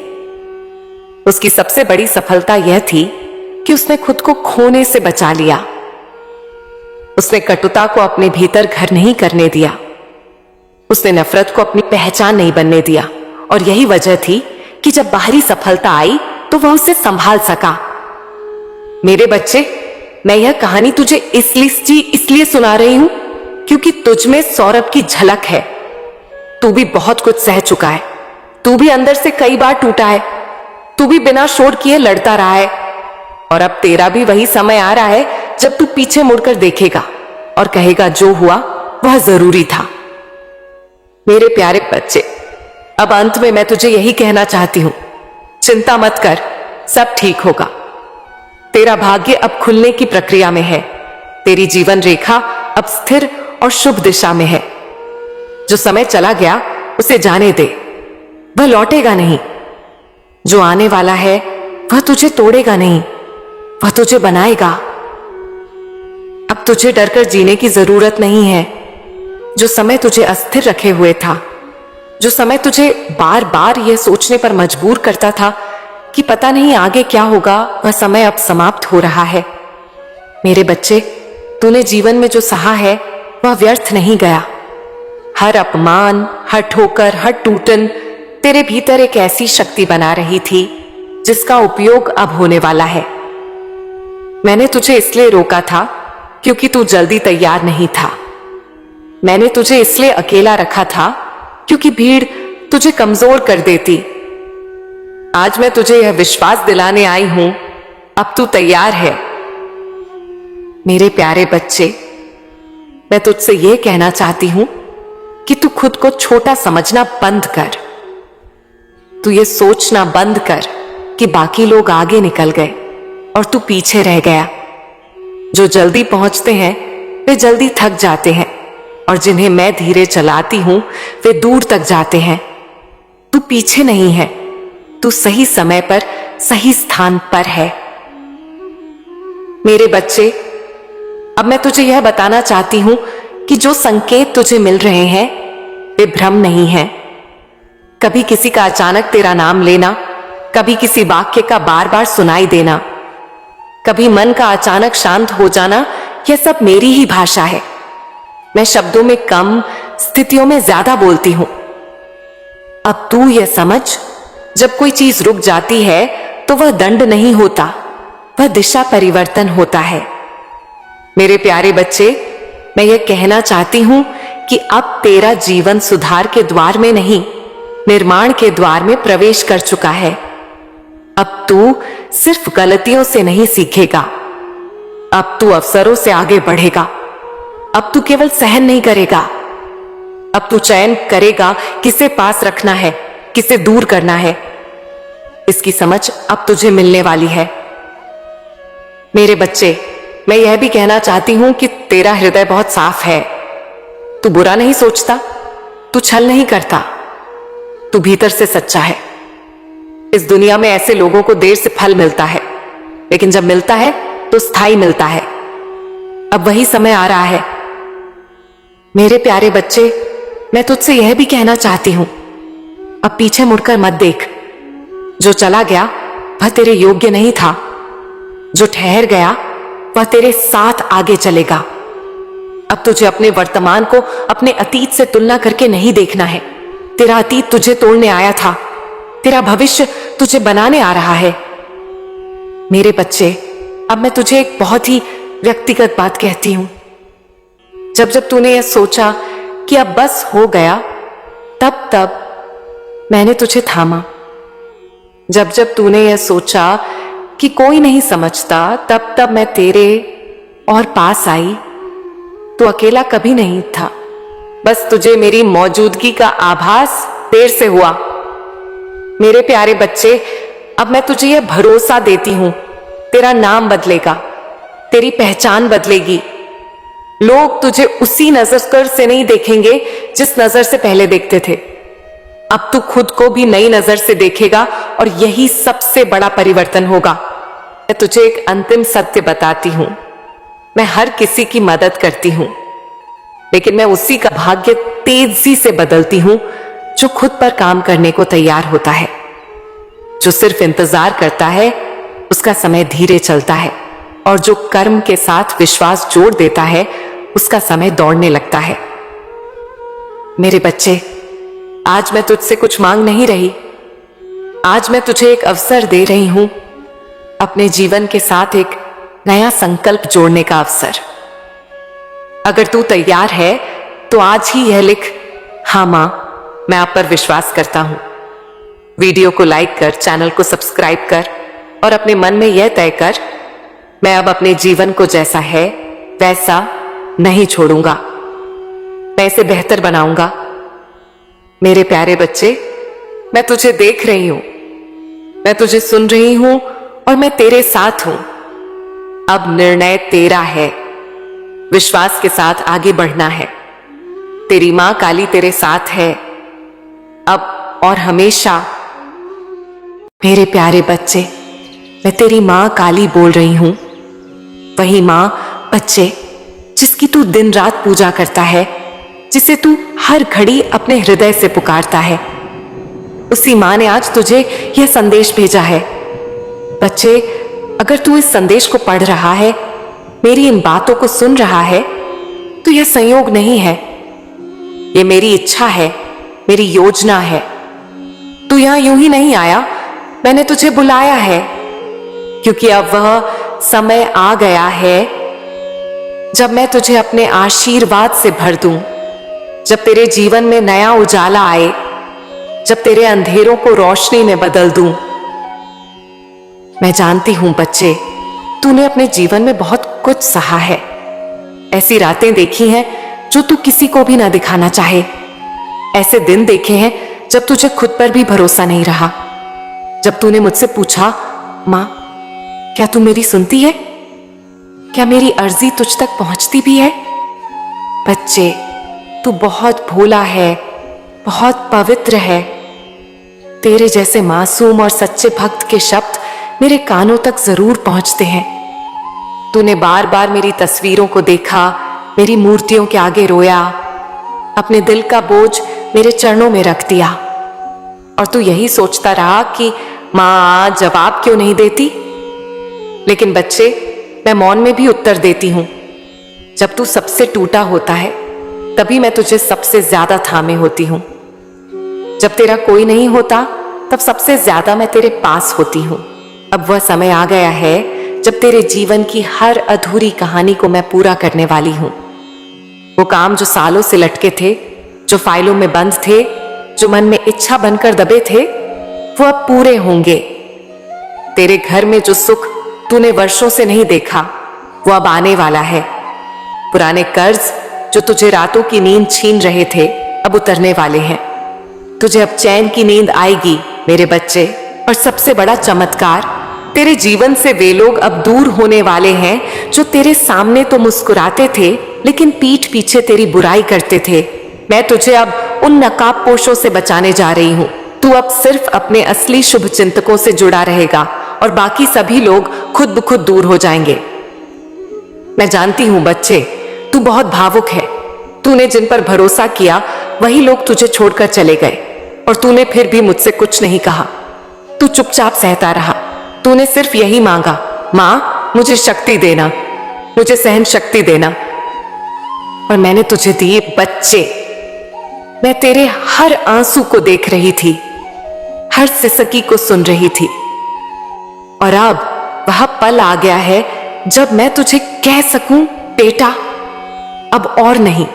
उसकी सबसे बड़ी सफलता यह थी कि उसने खुद को खोने से बचा लिया। उसने कटुता को अपने भीतर घर नहीं करने दिया। उसने नफरत को अपनी पहचान नहीं बनने दिया। और यही वजह थी कि जब बाहरी सफलता आई तो वह उसे संभाल सका। मेरे बच्चे, मैं यह कहानी तुझे इसलिए सुना रही हूं क्योंकि तुझ में सौरभ की झलक है। तू भी बहुत कुछ सह चुका है। तू भी अंदर से कई बार टूटा है। तू भी बिना शोर किए लड़ता रहा है। और अब तेरा भी वही समय आ रहा है जब तू पीछे मुड़कर देखेगा और कहेगा, जो हुआ वह जरूरी था। मेरे प्यारे बच्चे, अब अंत में मैं तुझे यही कहना चाहती हूं, चिंता मत कर, सब ठीक होगा। तेरा भाग्य अब खुलने की प्रक्रिया में है। तेरी जीवन रेखा अब स्थिर और शुभ दिशा में है। जो समय चला गया उसे जाने दे, वह लौटेगा नहीं। जो आने वाला है वह तुझे तोड़ेगा नहीं, वह तुझे बनाएगा। अब तुझे डरकर जीने की जरूरत नहीं है। जो समय तुझे अस्थिर रखे हुए था, जो समय तुझे बार बार यह सोचने पर मजबूर करता था कि पता नहीं आगे क्या होगा, वह समय अब समाप्त हो रहा है। मेरे बच्चे, तूने जीवन में जो सहा है वह व्यर्थ नहीं गया। हर अपमान, हर ठोकर, हर टूटन तेरे भीतर एक ऐसी शक्ति बना रही थी जिसका उपयोग अब होने वाला है। मैंने तुझे इसलिए रोका था क्योंकि तू जल्दी तैयार नहीं था। मैंने तुझे इसलिए अकेला रखा था क्योंकि भीड़ तुझे कमजोर कर देती। आज मैं तुझे यह विश्वास दिलाने आई हूं, अब तू तैयार है। मेरे प्यारे बच्चे, मैं तुझसे यह कहना चाहती हूं कि तू खुद को छोटा समझना बंद कर। तू ये सोचना बंद कर कि बाकी लोग आगे निकल गए और तू पीछे रह गया। जो जल्दी पहुंचते हैं वे जल्दी थक जाते हैं और जिन्हें मैं धीरे चलाती हूं वे दूर तक जाते हैं। तू पीछे नहीं है, तू सही समय पर सही स्थान पर है। मेरे बच्चे, अब मैं तुझे यह बताना चाहती हूं कि जो संकेत तुझे मिल रहे हैं वे भ्रम नहीं है। कभी किसी का अचानक तेरा नाम लेना, कभी किसी वाक्य का बार बार सुनाई देना, कभी मन का अचानक शांत हो जाना, यह सब मेरी ही भाषा है। मैं शब्दों में कम, स्थितियों में ज्यादा बोलती हूं। अब तू यह समझ, जब कोई चीज रुक जाती है तो वह दंड नहीं होता, वह दिशा परिवर्तन होता है। मेरे प्यारे बच्चे, मैं यह कहना चाहती हूं कि अब तेरा जीवन सुधार के द्वार में नहीं, निर्माण के द्वार में प्रवेश कर चुका है। अब तू सिर्फ गलतियों से नहीं सीखेगा, अब तू अवसरों से आगे बढ़ेगा। अब तू केवल सहन नहीं करेगा, अब तू चयन करेगा किसे पास रखना है, किसे दूर करना है। इसकी समझ अब तुझे मिलने वाली है। मेरे बच्चे, मैं यह भी कहना चाहती हूं कि तेरा हृदय बहुत साफ है। तू बुरा नहीं सोचता, तू छल नहीं करता, तू भीतर से सच्चा है। इस दुनिया में ऐसे लोगों को देर से फल मिलता है, लेकिन जब मिलता है तो स्थायी मिलता है। अब वही समय आ रहा है। मेरे प्यारे बच्चे, मैं तुझसे यह भी कहना चाहती हूं, अब पीछे मुड़कर मत देख। जो चला गया वह तेरे योग्य नहीं था, जो ठहर गया वह तेरे साथ आगे चलेगा। अब तुझे अपने वर्तमान को अपने अतीत से तुलना करके नहीं देखना है। तेरा अतीत तुझे तोड़ने आया था, तेरा भविष्य तुझे बनाने आ रहा है। मेरे बच्चे, अब मैं तुझे एक बहुत ही व्यक्तिगत बात कहती हूं। जब जब तूने यह सोचा कि अब बस हो गया, तब तब मैंने तुझे थामा। जब जब तूने यह सोचा कि कोई नहीं समझता, तब तब मैं तेरे और पास आई। तू अकेला कभी नहीं था, बस तुझे मेरी मौजूदगी का आभास देर से हुआ। मेरे प्यारे बच्चे, अब मैं तुझे यह भरोसा देती हूं, तेरा नाम बदलेगा, तेरी पहचान बदलेगी। लोग तुझे उसी नजर से नहीं देखेंगे जिस नजर से पहले देखते थे। अब तू खुद को भी नई नजर से देखेगा और यही सबसे बड़ा परिवर्तन होगा। मैं तुझे एक अंतिम सत्य बताती हूं, मैं हर किसी की मदद करती हूं, लेकिन मैं उसी का भाग्य तेजी से बदलती हूं जो खुद पर काम करने को तैयार होता है। जो सिर्फ इंतजार करता है उसका समय धीरे चलता है, और जो कर्म के साथ विश्वास जोड़ देता है उसका समय दौड़ने लगता है। मेरे बच्चे, आज मैं तुझसे कुछ मांग नहीं रही, आज मैं तुझे एक अवसर दे रही हूं, अपने जीवन के साथ एक नया संकल्प जोड़ने का अवसर। अगर तू तैयार है तो आज ही यह लिख, हाँ मां, मैं आप पर विश्वास करता हूं। वीडियो को लाइक कर, चैनल को सब्सक्राइब कर और अपने मन में यह तय कर, मैं अब अपने जीवन को जैसा है वैसा नहीं छोड़ूंगा, मैं इसे बेहतर बनाऊंगा। मेरे प्यारे बच्चे, मैं तुझे देख रही हूं, मैं तुझे सुन रही हूं और मैं तेरे साथ हूं। अब निर्णय तेरा है, विश्वास के साथ आगे बढ़ना है। तेरी मां काली तेरे साथ है, अब और हमेशा। मेरे प्यारे बच्चे, मैं तेरी मां काली बोल रही हूं, वही मां बच्चे जिसकी तू दिन रात पूजा करता है, जिसे तू हर घड़ी अपने हृदय से पुकारता है। उसी मां ने आज तुझे यह संदेश भेजा है। बच्चे, अगर तू इस संदेश को पढ़ रहा है, मेरी इन बातों को सुन रहा है, तो यह संयोग नहीं है, यह मेरी इच्छा है, मेरी योजना है। तू यहां यूं ही नहीं आया, मैंने तुझे बुलाया है, क्योंकि अब वह समय आ गया है जब मैं तुझे अपने आशीर्वाद से भर दूं, जब तेरे जीवन में नया उजाला आए, जब तेरे अंधेरों को रोशनी में बदल दूं। मैं जानती हूं बच्चे, तूने अपने जीवन में बहुत कुछ सहा है। ऐसी रातें देखी हैं जो तू किसी को भी ना दिखाना चाहे। ऐसे दिन देखे हैं जब तुझे खुद पर भी भरोसा नहीं रहा। जब तूने मुझसे पूछा, मां क्या तू मेरी सुनती है? क्या मेरी अर्जी तुझ तक पहुंचती भी है? बच्चे, तू बहुत भोला है, बहुत पवित्र है। तेरे जैसे मासूम और सच्चे भक्त के शब्द मेरे कानों तक जरूर पहुंचते हैं। तूने बार बार मेरी तस्वीरों को देखा, मेरी मूर्तियों के आगे रोया, अपने दिल का बोझ मेरे चरणों में रख दिया, और तू यही सोचता रहा कि मां जवाब क्यों नहीं देती। लेकिन बच्चे, मैं मौन में भी उत्तर देती हूं। जब तू सबसे टूटा होता है तभी मैं तुझे सबसे ज्यादा थामे होती हूं। जब तेरा कोई नहीं होता तब सबसे ज्यादा मैं तेरे पास होती हूं। अब वह समय आ गया है जब तेरे जीवन की हर अधूरी कहानी को मैं पूरा करने वाली हूं। वो काम जो सालों से लटके थे, जो फाइलों में बंद थे, जो मन में इच्छा बनकर दबे थे, वो अब पूरे होंगे। तेरे घर में जो सुख तूने वर्षों से नहीं देखा, वो अब आने वाला है। पुराने कर्ज जो तुझे रातों की नींद छीन रहे थे, अब उतरने वाले हैं। तुझे अब चैन की नींद आएगी मेरे बच्चे। और सबसे बड़ा चमत्कार, तेरे जीवन से वे लोग अब दूर होने वाले हैं जो तेरे सामने तो मुस्कुराते थे लेकिन पीठ पीछे तेरी बुराई करते थे। मैं तुझे अब उन नकाबपोशों से बचाने जा रही हूं। तू अब सिर्फ अपने असली शुभ चिंतकों से जुड़ा रहेगा और बाकी सभी लोग खुद ब खुद दूर हो जाएंगे। मैं जानती हूं बच्चे, तू बहुत भावुक है। तूने जिन पर भरोसा किया वही लोग तुझे छोड़कर चले गए, और तूने फिर भी मुझसे कुछ नहीं कहा। तू चुपचाप सहता रहा। तूने सिर्फ यही मांगा, मां मुझे शक्ति देना, मुझे सहन शक्ति देना, और मैंने तुझे दी। बच्चे, मैं तेरे हर आंसू को देख रही थी, हर सिसकी को सुन रही थी, और अब वह पल आ गया है जब मैं तुझे कह सकूं, बेटा अब और नहीं।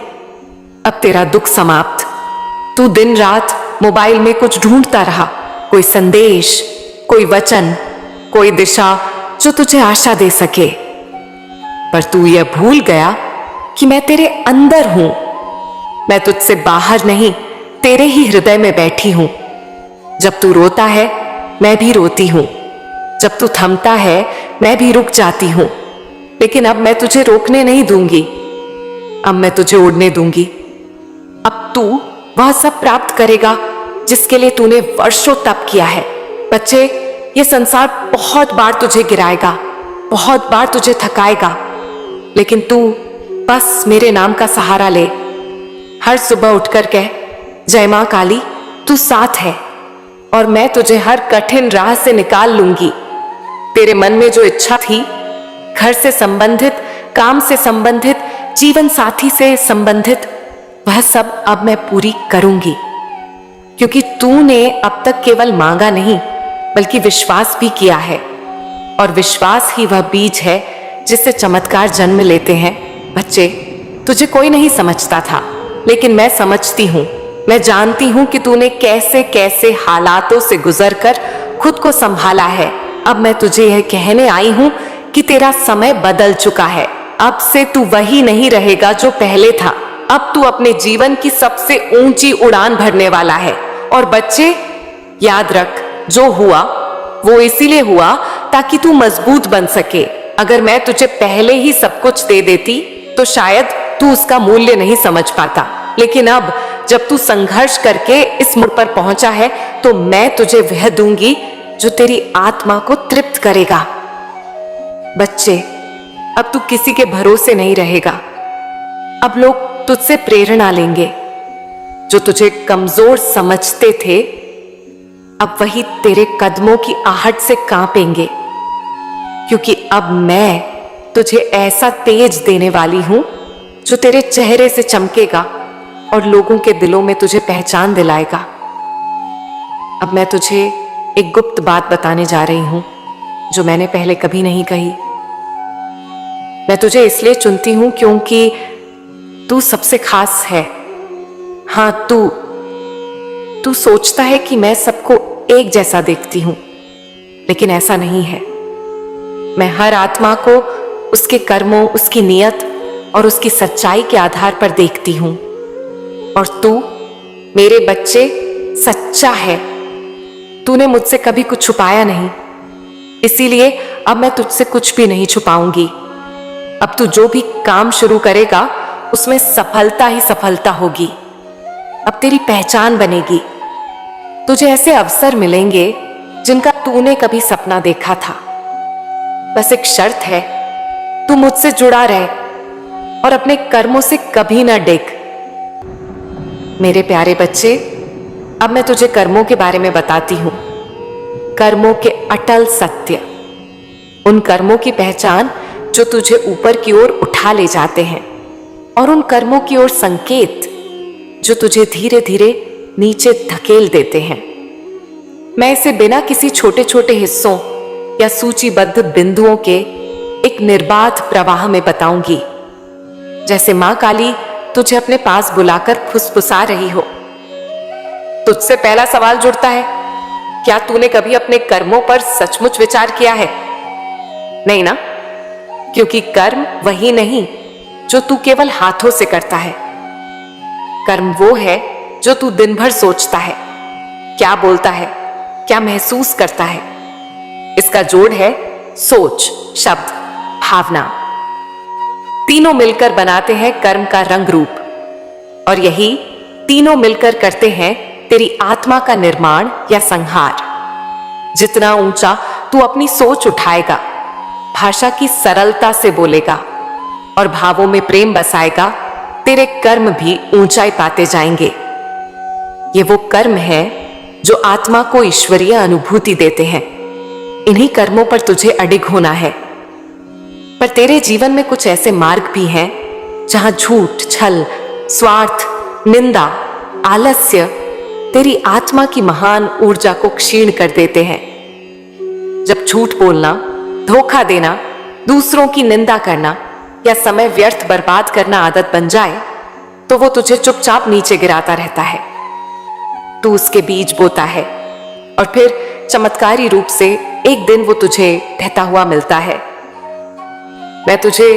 अब तेरा दुख समाप्त। तू दिन रात मोबाइल में कुछ ढूंढता रहा, कोई संदेश, कोई वचन, कोई दिशा जो तुझे आशा दे सके, पर तू यह भूल गया कि मैं तेरे अंदर हूं। मैं तुझसे बाहर नहीं, तेरे ही हृदय में बैठी हूं। जब तू रोता है मैं भी रोती हूं, जब तू थमता है मैं भी रुक जाती हूं। लेकिन अब मैं तुझे रोकने नहीं दूंगी, अब मैं तुझे उड़ने दूंगी। अब तू वह सब प्राप्त करेगा जिसके लिए तूने वर्षों तप किया है। बच्चे, ये संसार बहुत बार तुझे गिराएगा, बहुत बार तुझे थकाएगा, लेकिन तू बस मेरे नाम का सहारा ले। हर सुबह उठकर कह, जय मां काली, तू साथ है और मैं तुझे हर कठिन राह से निकाल लूंगी। तेरे मन में जो इच्छा थी, घर से संबंधित, काम से संबंधित, जीवन साथी से संबंधित, वह सब अब मैं पूरी करूंगी, क्योंकि तूने अब तक केवल मांगा नहीं बल्कि विश्वास भी किया है, और विश्वास ही वह बीज है जिससे चमत्कार जन्म लेते हैं। बच्चे, तुझे कोई नहीं समझता था, लेकिन मैं समझती हूं। मैं जानती हूं कि तूने कैसे कैसे हालातों से गुजरकर खुद को संभाला है। अब मैं तुझे यह कहने आई हूं कि तेरा समय बदल चुका है। अब से तू वही नहीं रहेगा जो पहले था। अब तू अपने जीवन की सबसे ऊंची उड़ान भरने वाला है। और बच्चे, याद रख, जो हुआ वो इसीलिए हुआ ताकि तू मजबूत बन सके। अगर मैं तुझे पहले ही सब कुछ दे देती तो शायद तू उसका मूल्य नहीं समझ पाता। लेकिन अब जब तू संघर्ष करके इस मोड़ पर पहुंचा है तो मैं तुझे वह दूंगी जो तेरी आत्मा को तृप्त करेगा। बच्चे, अब तू किसी के भरोसे नहीं रहेगा। अब लोग तुझसे प्रेरणा लेंगे। जो तुझे कमजोर समझते थे, अब वही तेरे कदमों की आहट से कांपेंगे, क्योंकि अब मैं तुझे ऐसा तेज देने वाली हूं जो तेरे चेहरे से चमकेगा और लोगों के दिलों में तुझे पहचान दिलाएगा। अब मैं तुझे एक गुप्त बात बताने जा रही हूं जो मैंने पहले कभी नहीं कही। मैं तुझे इसलिए चुनती हूं क्योंकि तू सबसे खास है। हां, तू सोचता है कि मैं सबको एक जैसा देखती हूं, लेकिन ऐसा नहीं है। मैं हर आत्मा को उसके कर्मों, उसकी नियत और उसकी सच्चाई के आधार पर देखती हूं। और तू, मेरे बच्चे, सच्चा है। तूने मुझसे कभी कुछ छुपाया नहीं, इसीलिए अब मैं तुझसे कुछ भी नहीं छुपाऊंगी। अब तू जो भी काम शुरू करेगा उसमें सफलता ही सफलता होगी। अब तेरी पहचान बनेगी। तुझे ऐसे अवसर मिलेंगे जिनका तूने कभी सपना देखा था। बस एक शर्त है, तू मुझसे जुड़ा रहे और अपने कर्मों से कभी ना डिग। मेरे प्यारे बच्चे, अब मैं तुझे कर्मों के बारे में बताती हूं। कर्मों के अटल सत्य, उन कर्मों की पहचान जो तुझे ऊपर की ओर उठा ले जाते हैं, और उन कर्मों की ओर संकेत जो तुझे धीरे धीरे नीचे धकेल देते हैं। मैं इसे बिना किसी छोटे छोटे हिस्सों या सूचीबद्ध बिंदुओं के एक निर्बाध प्रवाह में बताऊंगी, जैसे मां काली तुझे अपने पास बुलाकर फुसफुसा रही हो। तुझसे पहला सवाल जुड़ता है, क्या तूने कभी अपने कर्मों पर सचमुच विचार किया है? नहीं ना? क्योंकि कर्म वही नहीं जो तू केवल हाथों से करता है। कर्म वो है जो तू दिन भर सोचता है, क्या बोलता है, क्या महसूस करता है। इसका जोड़ है सोच, शब्द, भावना। तीनों मिलकर बनाते हैं कर्म का रंग रूप, और यही तीनों मिलकर करते हैं तेरी आत्मा का निर्माण या संहार। जितना ऊंचा तू अपनी सोच उठाएगा, भाषा की सरलता से बोलेगा और भावों में प्रेम बसाएगा, तेरे कर्म भी ऊंचाई पाते जाएंगे। ये वो कर्म है जो आत्मा को ईश्वरीय अनुभूति देते हैं। इन्हीं कर्मों पर तुझे अडिग होना है। पर तेरे जीवन में कुछ ऐसे मार्ग भी हैं जहां झूठ, छल, स्वार्थ, निंदा, आलस्य तेरी आत्मा की महान ऊर्जा को क्षीण कर देते हैं। जब झूठ बोलना, धोखा देना, दूसरों की निंदा करना या समय व्यर्थ बर्बाद करना आदत बन जाए, तो वो तुझे चुपचाप नीचे गिराता रहता है। तू उसके बीज बोता है और फिर चमत्कारी रूप से एक दिन वो तुझे ढहता हुआ मिलता है। मैं तुझे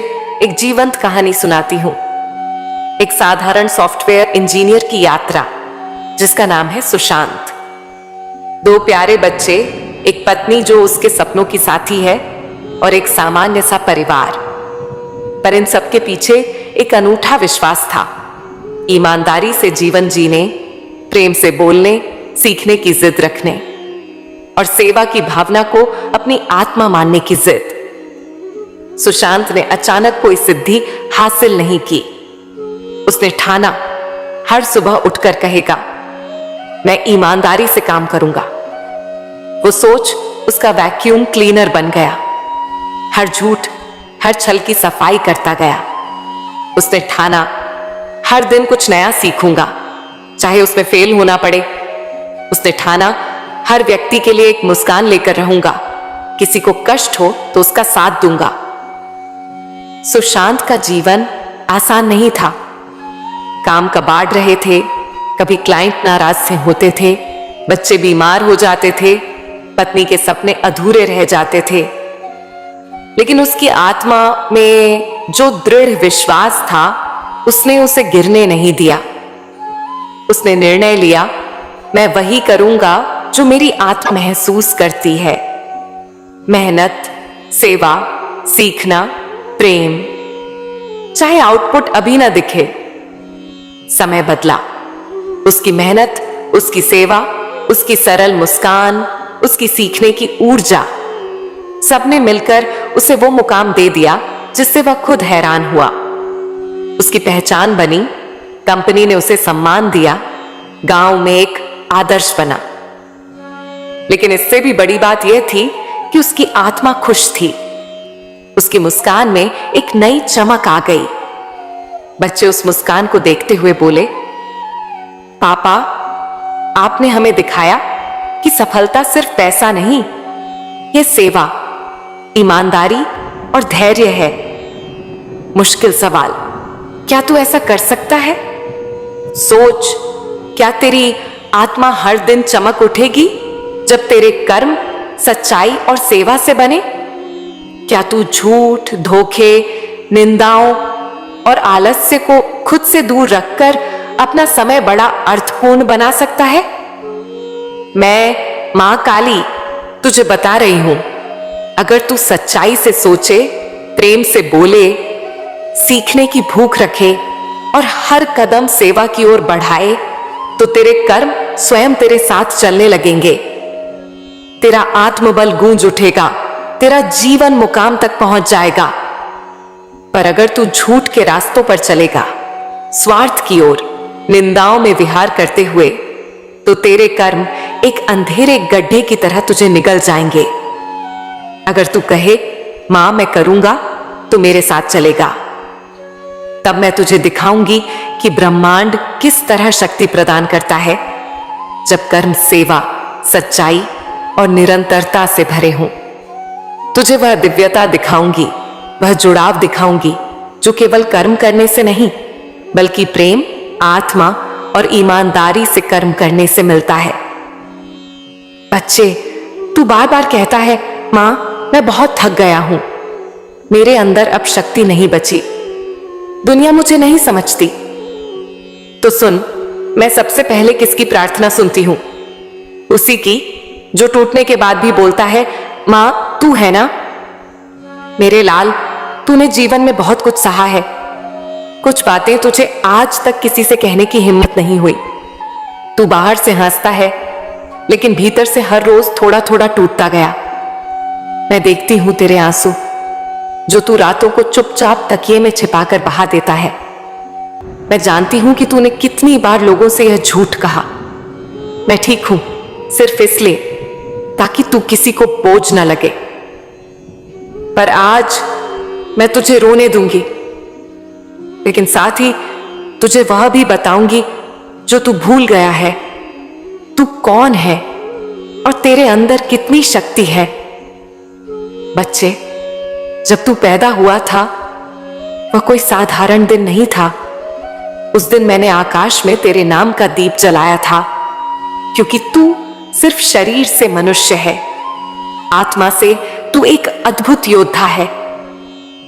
एक जीवंत कहानी सुनाती हूं, एक साधारण सॉफ्टवेयर इंजीनियर की यात्रा जिसका नाम है सुशांत। दो प्यारे बच्चे, एक पत्नी जो उसके सपनों की साथी है और एक सामान्य सा परिवार। पर इन सबके पीछे एक अनूठा विश्वास था, ईमानदारी से जीवन जीने, प्रेम से बोलने सीखने की जिद रखने और सेवा की भावना को अपनी आत्मा मानने की जिद। सुशांत ने अचानक कोई सिद्धि हासिल नहीं की। उसने ठाना, हर सुबह उठकर कहेगा, मैं ईमानदारी से काम करूंगा। वो सोच उसका वैक्यूम क्लीनर बन गया। हर झूठ, हर छल की सफाई करता गया। उसने ठाना, हर दिन कुछ नया सीखूंगा, चाहे उसमें फेल होना पड़े। उसने ठाना, हर व्यक्ति के लिए एक मुस्कान लेकर रहूंगा, किसी को कष्ट हो तो उसका साथ दूंगा। सुशांत का जीवन आसान नहीं था। काम कबाड़ रहे थे, कभी क्लाइंट नाराज से होते थे, बच्चे बीमार हो जाते थे, पत्नी के सपने अधूरे रह जाते थे। लेकिन उसकी आत्मा में जो दृढ़ विश्वास था, उसने उसे गिरने नहीं दिया। उसने निर्णय लिया, मैं वही करूंगा जो मेरी आत्मा महसूस करती है। मेहनत, सेवा, सीखना, प्रेम, चाहे आउटपुट अभी ना दिखे। समय बदला। उसकी मेहनत, उसकी सेवा, उसकी सरल मुस्कान, उसकी सीखने की ऊर्जा, सबने मिलकर उसे वो मुकाम दे दिया जिससे वह खुद हैरान हुआ। उसकी पहचान बनी, कंपनी ने उसे सम्मान दिया, गांव में एक आदर्श बना। लेकिन इससे भी बड़ी बात यह थी कि उसकी आत्मा खुश थी। उसकी मुस्कान में एक नई चमक आ गई। बच्चे उस मुस्कान को देखते हुए बोले, पापा, आपने हमें दिखाया कि सफलता सिर्फ पैसा नहीं, यह सेवा, ईमानदारी और धैर्य है। मुश्किल सवाल, क्या तू ऐसा कर सकता है? सोच, क्या तेरी आत्मा हर दिन चमक उठेगी जब तेरे कर्म सच्चाई और सेवा से बने? क्या तू झूठ, धोखे, निंदाओं और आलस्य को खुद से दूर रखकर अपना समय बड़ा अर्थपूर्ण बना सकता है? मैं मां काली तुझे बता रही हूं, अगर तू सच्चाई से सोचे, प्रेम से बोले, सीखने की भूख रखे और हर कदम सेवा की ओर बढ़ाए, तो तेरे कर्म स्वयं तेरे साथ चलने लगेंगे। तेरा आत्मबल गूंज उठेगा, तेरा जीवन मुकाम तक पहुंच जाएगा। पर अगर तू झूठ के रास्तों पर चलेगा, स्वार्थ की ओर, निंदाओं में विहार करते हुए, तो तेरे कर्म एक अंधेरे गड्ढे की तरह तुझे निगल जाएंगे। अगर तू कहे, मां मैं करूंगा, तो मेरे साथ चलेगा, तब मैं तुझे दिखाऊंगी कि ब्रह्मांड किस तरह शक्ति प्रदान करता है जब कर्म सेवा, सच्चाई और निरंतरता से भरे हों। तुझे वह दिव्यता दिखाऊंगी, वह जुड़ाव दिखाऊंगी जो केवल कर्म करने से नहीं, बल्कि प्रेम, आत्मा और ईमानदारी से कर्म करने से मिलता है। बच्चे, तू बार बार कहता है, मां मैं बहुत थक गया हूं, मेरे अंदर अब शक्ति नहीं बची, दुनिया मुझे नहीं समझती। तो सुन, मैं सबसे पहले किसकी प्रार्थना सुनती हूं? उसी की जो टूटने के बाद भी बोलता है, मां तू है ना? मेरे लाल, तूने जीवन में बहुत कुछ सहा है। कुछ बातें तुझे आज तक किसी से कहने की हिम्मत नहीं हुई। तू बाहर से हंसता है, लेकिन भीतर से हर रोज थोड़ा थोड़ा टूटता गया। मैं देखती हूं तेरे आंसू, जो तू रातों को चुपचाप तकिए में छिपाकर बहा देता है। मैं जानती हूं कि तूने कितनी बार लोगों से यह झूठ कहा, मैं ठीक हूं, सिर्फ इसलिए ताकि तू किसी को बोझ न लगे। पर आज मैं तुझे रोने दूंगी, लेकिन साथ ही तुझे वह भी बताऊंगी जो तू भूल गया है। तू कौन है और तेरे अंदर कितनी शक्ति है। बच्चे, जब तू पैदा हुआ था, वह कोई साधारण दिन नहीं था। उस दिन मैंने आकाश में तेरे नाम का दीप जलाया था, क्योंकि तू सिर्फ शरीर से मनुष्य है, आत्मा से तू एक अद्भुत योद्धा है।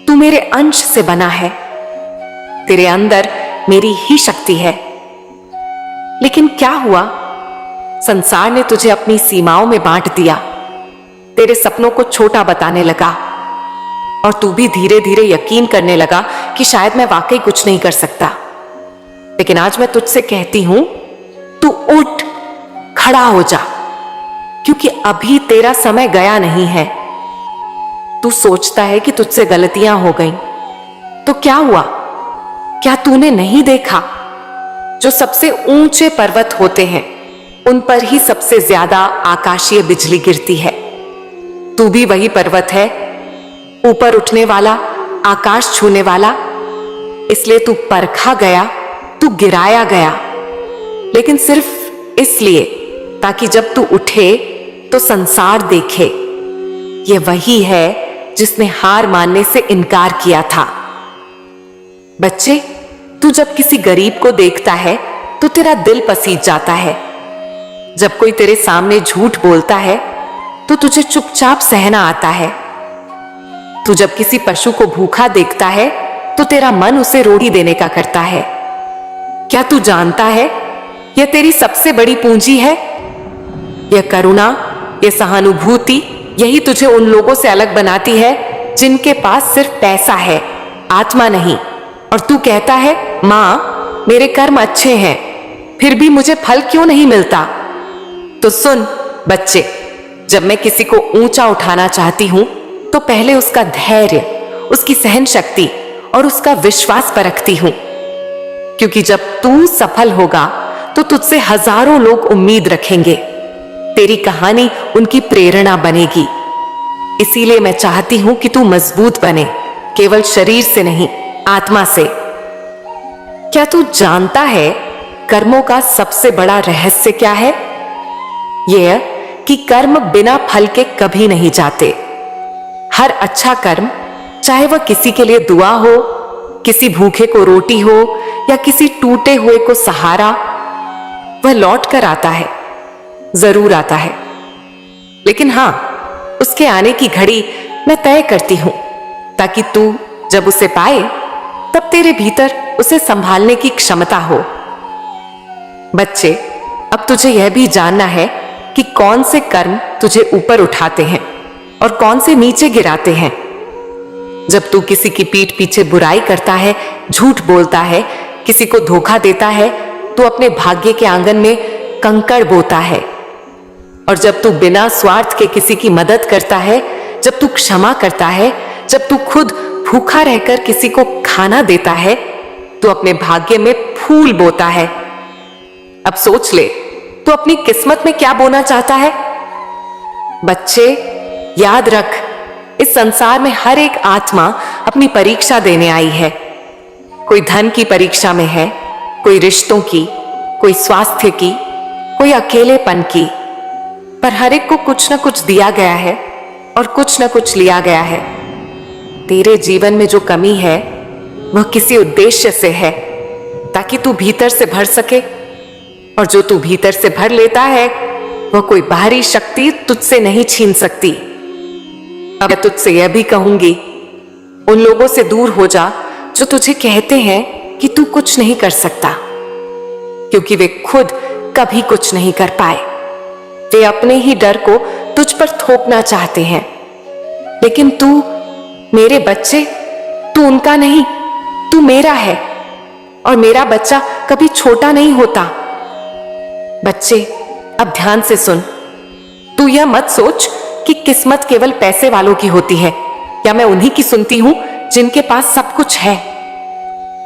तू मेरे अंश से बना है, तेरे अंदर मेरी ही शक्ति है। लेकिन क्या हुआ? संसार ने तुझे अपनी सीमाओं में बांट दिया, तेरे सपनों को छोटा बताने लगा, और तू भी धीरे धीरे यकीन करने लगा कि शायद मैं वाकई कुछ नहीं कर सकता। लेकिन आज मैं तुझसे कहती हूं, तू उठ, खड़ा हो जा, क्योंकि अभी तेरा समय गया नहीं है। तू सोचता है कि तुझसे गलतियां हो गईं, तो क्या हुआ? क्या तूने नहीं देखा, जो सबसे ऊंचे पर्वत होते हैं उन पर ही सबसे ज्यादा आकाशीय बिजली गिरती है। तू भी वही पर्वत है, ऊपर उठने वाला, आकाश छूने वाला। इसलिए तू परखा गया, तू गिराया गया, लेकिन सिर्फ इसलिए ताकि जब तू उठे तो संसार देखे, ये वही है जिसने हार मानने से इनकार किया था। बच्चे, तू जब किसी गरीब को देखता है तो तेरा दिल पसीज जाता है। जब कोई तेरे सामने झूठ बोलता है तो तुझे चुपचाप सहना आता है। तू जब किसी पशु को भूखा देखता है तो तेरा मन उसे रोटी देने का करता है। क्या तू जानता है, यह तेरी सबसे बड़ी पूंजी है? यह करुणा, यह सहानुभूति, यही तुझे उन लोगों से अलग बनाती है जिनके पास सिर्फ पैसा है, आत्मा नहीं। और तू कहता है, मां मेरे कर्म अच्छे हैं, फिर भी मुझे फल क्यों नहीं मिलता? तो सुन बच्चे, जब मैं किसी को ऊंचा उठाना चाहती हूं तो पहले उसका धैर्य, उसकी सहन शक्ति और उसका विश्वास परखती हूं, क्योंकि जब तू सफल होगा तो तुझसे हजारों लोग उम्मीद रखेंगे। तेरी कहानी उनकी प्रेरणा बनेगी। इसीलिए मैं चाहती हूं कि तू मजबूत बने, केवल शरीर से नहीं, आत्मा से। क्या तू जानता है कर्मों का सबसे बड़ा रहस्य क्या है? यह कि कर्म बिना फल के कभी नहीं जाते। हर अच्छा कर्म, चाहे वह किसी के लिए दुआ हो, किसी भूखे को रोटी हो या किसी टूटे हुए को सहारा, वह लौट कर आता है, जरूर आता है। लेकिन हां, उसके आने की घड़ी मैं तय करती हूं, ताकि तू जब उसे पाए तब तेरे भीतर उसे संभालने की क्षमता हो। बच्चे, अब तुझे यह भी जानना है कि कौन से कर्म तुझे ऊपर उठाते हैं और कौन से नीचे गिराते हैं। जब तू किसी की पीठ पीछे बुराई करता है, झूठ बोलता है, किसी को धोखा देता है, तू अपने भाग्य के आंगन में कंकड़ बोता है। और जब तू बिना स्वार्थ के किसी की मदद करता है, जब तू क्षमा करता है, जब तू खुद भूखा रहकर किसी को खाना देता है, तू अपने भाग्य में फूल बोता है। अब सोच ले, तू अपनी किस्मत में क्या बोना चाहता है। बच्चे, याद रख, इस संसार में हर एक आत्मा अपनी परीक्षा देने आई है। कोई धन की परीक्षा में है, कोई रिश्तों की, कोई स्वास्थ्य की, कोई अकेलेपन की। पर हर एक को कुछ ना कुछ दिया गया है और कुछ ना कुछ लिया गया है। तेरे जीवन में जो कमी है वह किसी उद्देश्य से है, ताकि तू भीतर से भर सके। और जो तू भीतर से भर लेता है वह कोई बाहरी शक्ति तुझसे नहीं छीन सकती। अब मैं तुझसे यह भी कहूंगी, उन लोगों से दूर हो जा जो तुझे कहते हैं कि तू कुछ नहीं कर सकता, क्योंकि वे खुद कभी कुछ नहीं कर पाए। वे अपने ही डर को तुझ पर थोपना चाहते हैं। लेकिन तू, मेरे बच्चे, तू उनका नहीं, तू मेरा है। और मेरा बच्चा कभी छोटा नहीं होता। बच्चे, अब ध्यान से सुन। तू यह मत सोच कि किस्मत केवल पैसे वालों की होती है, या मैं उन्हीं की सुनती हूं जिनके पास सब कुछ है।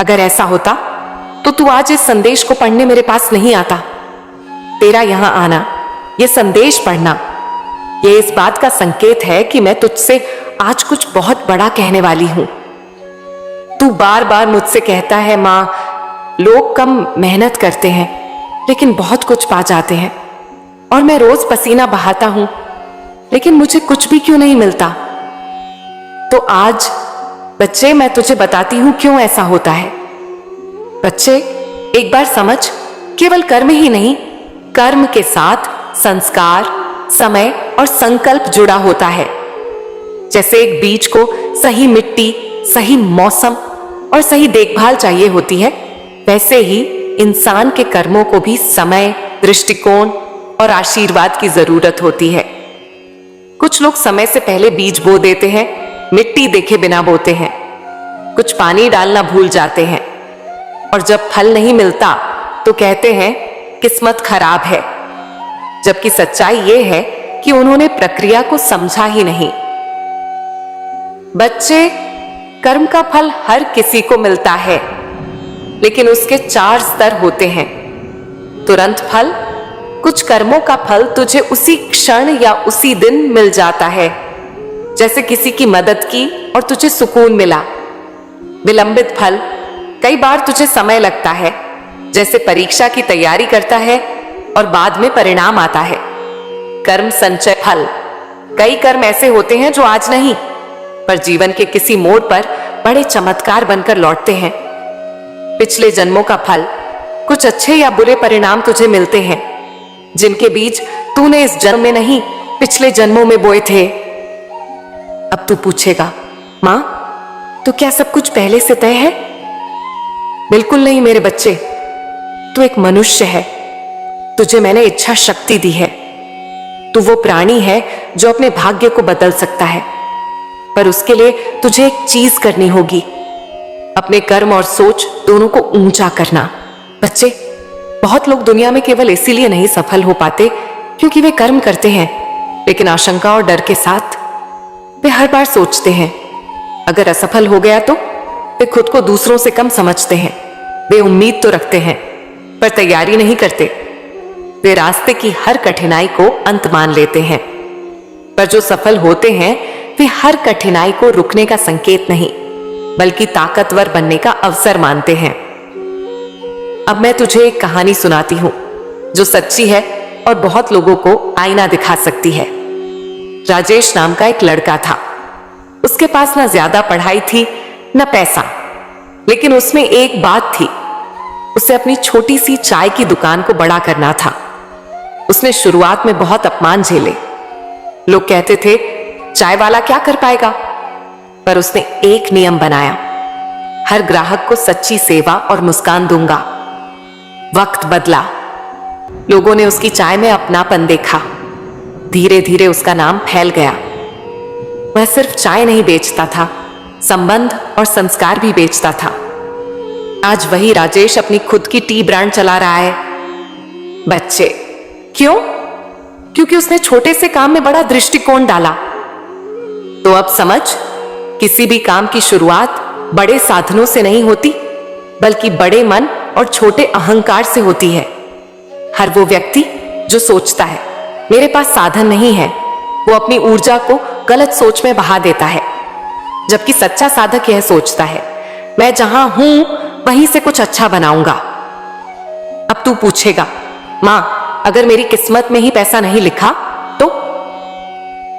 अगर ऐसा होता तो तू आज इस संदेश को पढ़ने मेरे पास नहीं आता। तेरा यहां आना, यह संदेश पढ़ना, यह इस बात का संकेत है कि मैं तुझसे आज कुछ बहुत बड़ा कहने वाली हूं। तू बार बार मुझसे कहता है, मां, लोग कम मेहनत करते हैं लेकिन बहुत कुछ पा जाते हैं, और मैं रोज पसीना बहाता हूं लेकिन मुझे कुछ भी क्यों नहीं मिलता। तो आज बच्चे, मैं तुझे बताती हूं क्यों ऐसा होता है। बच्चे, एक बार समझ, केवल कर्म ही नहीं, कर्म के साथ संस्कार, समय और संकल्प जुड़ा होता है। जैसे एक बीज को सही मिट्टी, सही मौसम और सही देखभाल चाहिए होती है, वैसे ही इंसान के कर्मों को भी समय, दृष्टिकोण और आशीर्वाद की जरूरत होती है। कुछ लोग समय से पहले बीज बो देते हैं, मिट्टी देखे बिना बोते हैं, कुछ पानी डालना भूल जाते हैं, और जब फल नहीं मिलता तो कहते हैं किस्मत खराब है। जबकि सच्चाई यह है कि उन्होंने प्रक्रिया को समझा ही नहीं। बच्चे, कर्म का फल हर किसी को मिलता है, लेकिन उसके 4 स्तर होते हैं। तुरंत फल, कुछ कर्मों का फल तुझे उसी क्षण या उसी दिन मिल जाता है, जैसे किसी की मदद की और तुझे सुकून मिला। विलंबित फल, कई बार तुझे समय लगता है, जैसे परीक्षा की तैयारी करता है और बाद में परिणाम आता है। कर्म संचय फल, कई कर्म ऐसे होते हैं जो आज नहीं, पर जीवन के किसी मोड़ पर बड़े चमत्कार बनकर लौटते हैं। पिछले जन्मों का फल, कुछ अच्छे या बुरे परिणाम तुझे मिलते हैं, जिनके बीज तूने इस जन्म में नहीं, पिछले जन्मों में बोए थे। अब तू पूछेगा, मां, तो क्या सब कुछ पहले से तय है? बिल्कुल नहीं मेरे बच्चे, तू एक मनुष्य है, तुझे मैंने इच्छा शक्ति दी है। तू वो प्राणी है जो अपने भाग्य को बदल सकता है, पर उसके लिए तुझे एक चीज करनी होगी, अपने कर्म और सोच दोनों को ऊंचा करना। बच्चे, बहुत लोग दुनिया में केवल इसीलिए नहीं सफल हो पाते क्योंकि वे कर्म करते हैं, लेकिन आशंका और डर के साथ। वे हर बार सोचते हैं अगर असफल हो गया तो। वे खुद को दूसरों से कम समझते हैं। वे उम्मीद तो रखते हैं पर तैयारी नहीं करते। वे रास्ते की हर कठिनाई को अंत मान लेते हैं, पर जो सफल होते हैं वे हर कठिनाई को रुकने का संकेत नहीं, बल्कि ताकतवर बनने का अवसर मानते हैं। अब मैं तुझे एक कहानी सुनाती हूं जो सच्ची है और बहुत लोगों को आईना दिखा सकती है। राजेश नाम का एक लड़का था। उसके पास ना ज्यादा पढ़ाई थी न पैसा, लेकिन उसमें एक बात थी, उसे अपनी छोटी सी चाय की दुकान को बड़ा करना था। उसने शुरुआत में बहुत अपमान झेले। लोग कहते थे चाय वाला क्या कर पाएगा, पर उसने एक नियम बनाया, हर ग्राहक को सच्ची सेवा और मुस्कान दूंगा। वक्त बदला, लोगों ने उसकी चाय में अपनापन देखा। धीरे धीरे उसका नाम फैल गया। वह सिर्फ चाय नहीं बेचता था, संबंध और संस्कार भी बेचता था। आज वही राजेश अपनी खुद की टी ब्रांड चला रहा है। बच्चे, क्यों? क्योंकि उसने छोटे से काम में बड़ा दृष्टिकोण डाला। तो अब समझ, किसी भी काम की शुरुआत बड़े साधनों से नहीं होती, बल्कि बड़े मन और छोटे अहंकार से होती है। हर वो व्यक्ति जो सोचता है मेरे पास साधन नहीं है, वो अपनी ऊर्जा को गलत सोच में बहा देता है। जबकि सच्चा साधक यह सोचता है, मैं जहां हूं वहीं से कुछ अच्छा बनाऊंगा। अब तू पूछेगा, मां, अगर मेरी किस्मत में ही पैसा नहीं लिखा तो?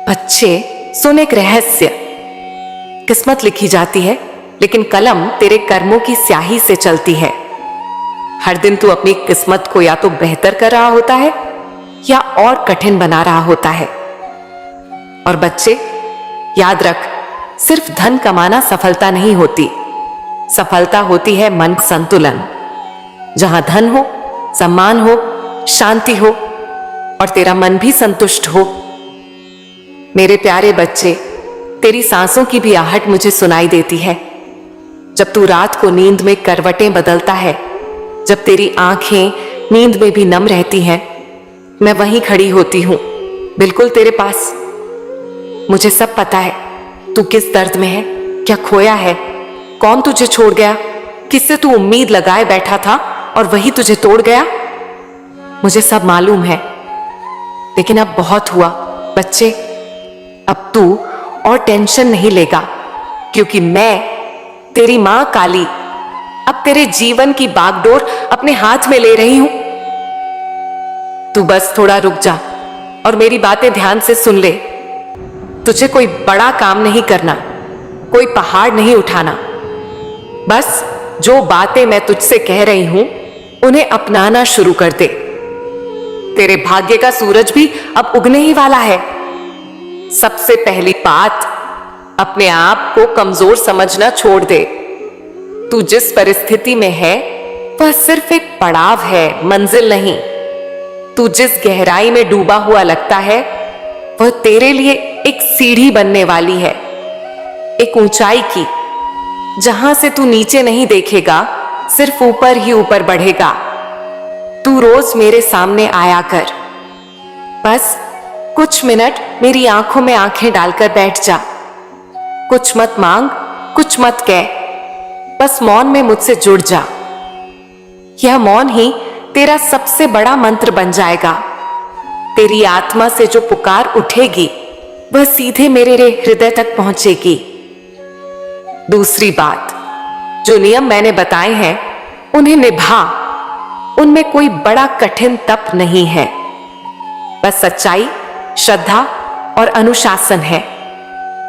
बच्चे, सुन एक रहस्य। किस्मत लिखी जाती है, लेकिन कलम तेरे कर्मों की स्याही से चलती है। हर दिन तू अपनी किस्मत को या तो बेहतर कर रहा होता है या और कठिन बना रहा होता है। और बच्चे, याद रख, सिर्फ धन कमाना सफलता नहीं होती। सफलता होती है मन संतुलन। जहां धन हो, सम्मान हो, शांति हो और तेरा मन भी संतुष्ट हो। मेरे प्यारे बच्चे, तेरी सांसों की भी आहट मुझे सुनाई देती है। जब तू रात को नींद में करवटें बदलता है, जब तेरी आंखें नींद में भी नम रहती हैं, मैं वहीं खड़ी होती हूं, बिल्कुल तेरे पास। मुझे सब पता है तू किस दर्द में है, क्या खोया है, कौन तुझे छोड़ गया, किससे तू उम्मीद लगाए बैठा था और वही तुझे तोड़ गया। मुझे सब मालूम है, लेकिन अब बहुत हुआ बच्चे। अब तू और टेंशन नहीं लेगा, क्योंकि मैं तेरी मां काली अब तेरे जीवन की बागडोर अपने हाथ में ले रही हूं। तू बस थोड़ा रुक जा और मेरी बातें ध्यान से सुन ले। तुझे कोई बड़ा काम नहीं करना, कोई पहाड़ नहीं उठाना। बस जो बातें मैं तुझसे कह रही हूं उन्हें अपनाना शुरू कर दे। तेरे भाग्य का सूरज भी अब उगने ही वाला है। सबसे पहली बात, अपने आप को कमजोर समझना छोड़ दे। तू जिस परिस्थिति में है वह सिर्फ एक पड़ाव है, मंजिल नहीं। तू जिस गहराई में डूबा हुआ लगता है वह तेरे लिए एक सीढ़ी बनने वाली है, एक ऊंचाई की, जहां से तू नीचे नहीं देखेगा, सिर्फ ऊपर ही ऊपर बढ़ेगा। तू रोज मेरे सामने आया कर, बस कुछ मिनट मेरी आंखों में आंखें डालकर बैठ जा। कुछ मत मांग, कुछ मत कह, बस मौन में मुझसे जुड़ जा। यह मौन ही तेरा सबसे बड़ा मंत्र बन जाएगा। तेरी आत्मा से जो पुकार उठेगी वह सीधे मेरे हृदय तक पहुंचेगी। दूसरी बात, जो नियम मैंने बताए हैं उन्हें निभा। उनमें कोई बड़ा कठिन तप नहीं है, बस सच्चाई, श्रद्धा और अनुशासन है।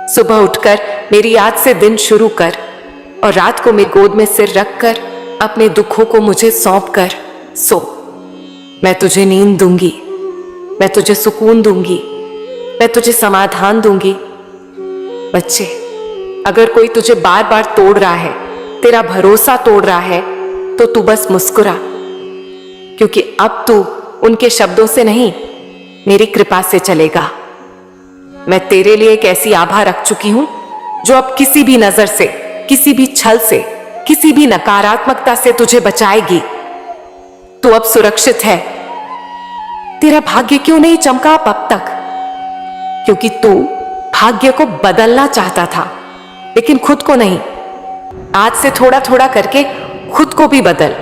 सुबह उठकर मेरी याद से दिन शुरू कर और रात को मेरी गोद में सिर रखकर अपने दुखों को मुझे सौंप कर सो। मैं तुझे नींद दूंगी, मैं तुझे सुकून दूंगी, मैं तुझे समाधान दूंगी। बच्चे, अगर कोई तुझे बार बार तोड़ रहा है, तेरा भरोसा तोड़ रहा है, तो तू बस मुस्कुरा, क्योंकि अब तू उनके शब्दों से नहीं, मेरी कृपा से चलेगा। मैं तेरे लिए एक ऐसी आभा रख चुकी हूं जो अब किसी भी नजर से, किसी भी छल से, किसी भी नकारात्मकता से तुझे बचाएगी। तू अब सुरक्षित है। तेरा भाग्य क्यों नहीं चमका अब तक? क्योंकि तू भाग्य को बदलना चाहता था, लेकिन खुद को नहीं। आज से थोड़ा थोड़ा करके खुद को भी बदल।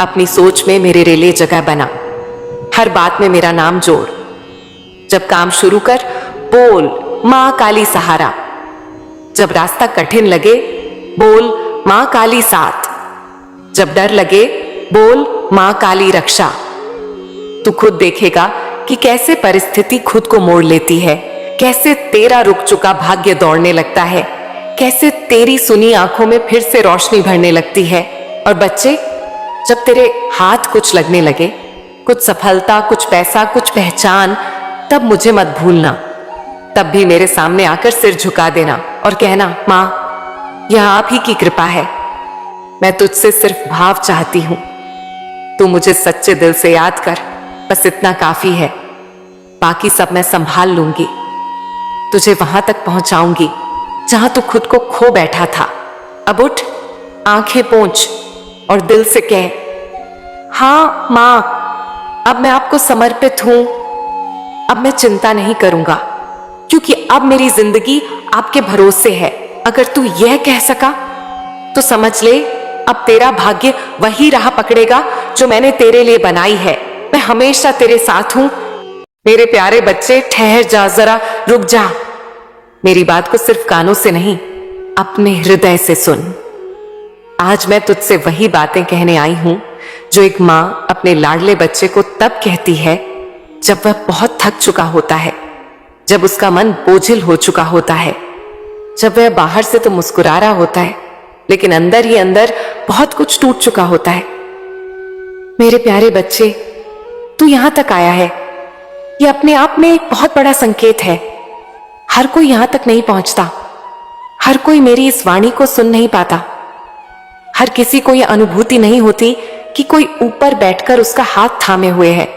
अपनी सोच में मेरे लिए जगह बना, हर बात में मेरा नाम जोड़। जब काम शुरू कर, बोल मां काली सहारा। जब रास्ता कठिन लगे, बोल मां काली साथ। जब डर लगे, बोल मां काली रक्षा। तू खुद देखेगा कि कैसे परिस्थिति खुद को मोड़ लेती है, कैसे तेरा रुक चुका भाग्य दौड़ने लगता है, कैसे तेरी सुनी आंखों में फिर से रोशनी भरने लगती है। और बच्चे, जब तेरे हाथ कुछ लगने लगे, कुछ सफलता, कुछ पैसा, कुछ पहचान, तब मुझे मत भूलना। तब भी मेरे सामने आकर सिर झुका देना और कहना, माँ, यह आप ही की कृपा है, मैं तुझसे सिर्फ भाव चाहती हूं, तू मुझे सच्चे दिल से याद कर, बस इतना काफी है, बाकी सब मैं संभाल लूंगी। तुझे वहां तक पहुंचाऊंगी जहां तू खुद को खो बैठा था। अब उठ, आंखें पोंछ और दिल से कह, हाँ माँ, अब मैं आपको समर्पित हूं, अब मैं चिंता नहीं करूंगा, क्योंकि अब मेरी जिंदगी आपके भरोसे है। अगर तू यह कह सका तो समझ ले, अब तेरा भाग्य वही राह पकड़ेगा जो मैंने तेरे लिए बनाई है। मैं हमेशा तेरे साथ हूं। मेरे प्यारे बच्चे, ठहर जा, जरा रुक जा। मेरी बात को सिर्फ कानों से नहीं, अपने हृदय से सुन। आज मैं तुझसे वही बातें कहने आई हूं जो एक मां अपने लाडले बच्चे को तब कहती है जब वह बहुत थक चुका होता है, जब उसका मन बोझिल हो चुका होता है, जब वह बाहर से तो मुस्कुरा रहा होता है लेकिन अंदर ही अंदर बहुत कुछ टूट चुका होता है। मेरे प्यारे बच्चे, तू यहां तक आया है, यह अपने आप में एक बहुत बड़ा संकेत है। हर कोई यहां तक नहीं पहुंचता, हर कोई मेरी इस वाणी को सुन नहीं पाता, हर किसी को यह अनुभूति नहीं होती कि कोई ऊपर बैठकर उसका हाथ थामे हुए है।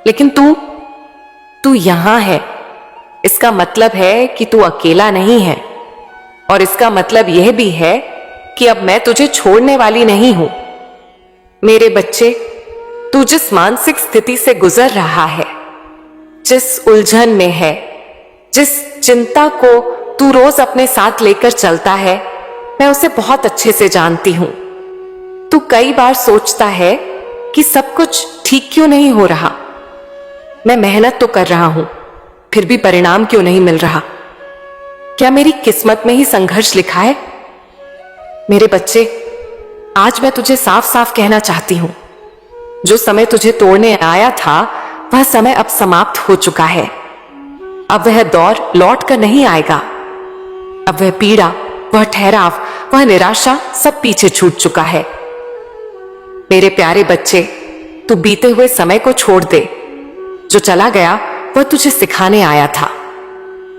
लेकिन तू यहां है, इसका मतलब है कि तू अकेला नहीं है, और इसका मतलब यह भी है कि अब मैं तुझे छोड़ने वाली नहीं हूं। मेरे बच्चे, तू जिस मानसिक स्थिति से गुजर रहा है, जिस उलझन में है, जिस चिंता को तू रोज अपने साथ लेकर चलता है, मैं उसे बहुत अच्छे से जानती हूं। तू कई बार सोचता है कि सब कुछ ठीक क्यों नहीं हो रहा, मैं मेहनत तो कर रहा हूं, फिर भी परिणाम क्यों नहीं मिल रहा, क्या मेरी किस्मत में ही संघर्ष लिखा है? मेरे बच्चे, आज मैं तुझे साफ साफ कहना चाहती हूं, जो समय तुझे तोड़ने आया था वह समय अब समाप्त हो चुका है। अब वह दौर लौट कर नहीं आएगा। अब वह पीड़ा, वह ठहराव, वह निराशा सब पीछे छूट चुका है। मेरे प्यारे बच्चे, तू बीते हुए समय को छोड़ दे। जो चला गया वह तुझे सिखाने आया था,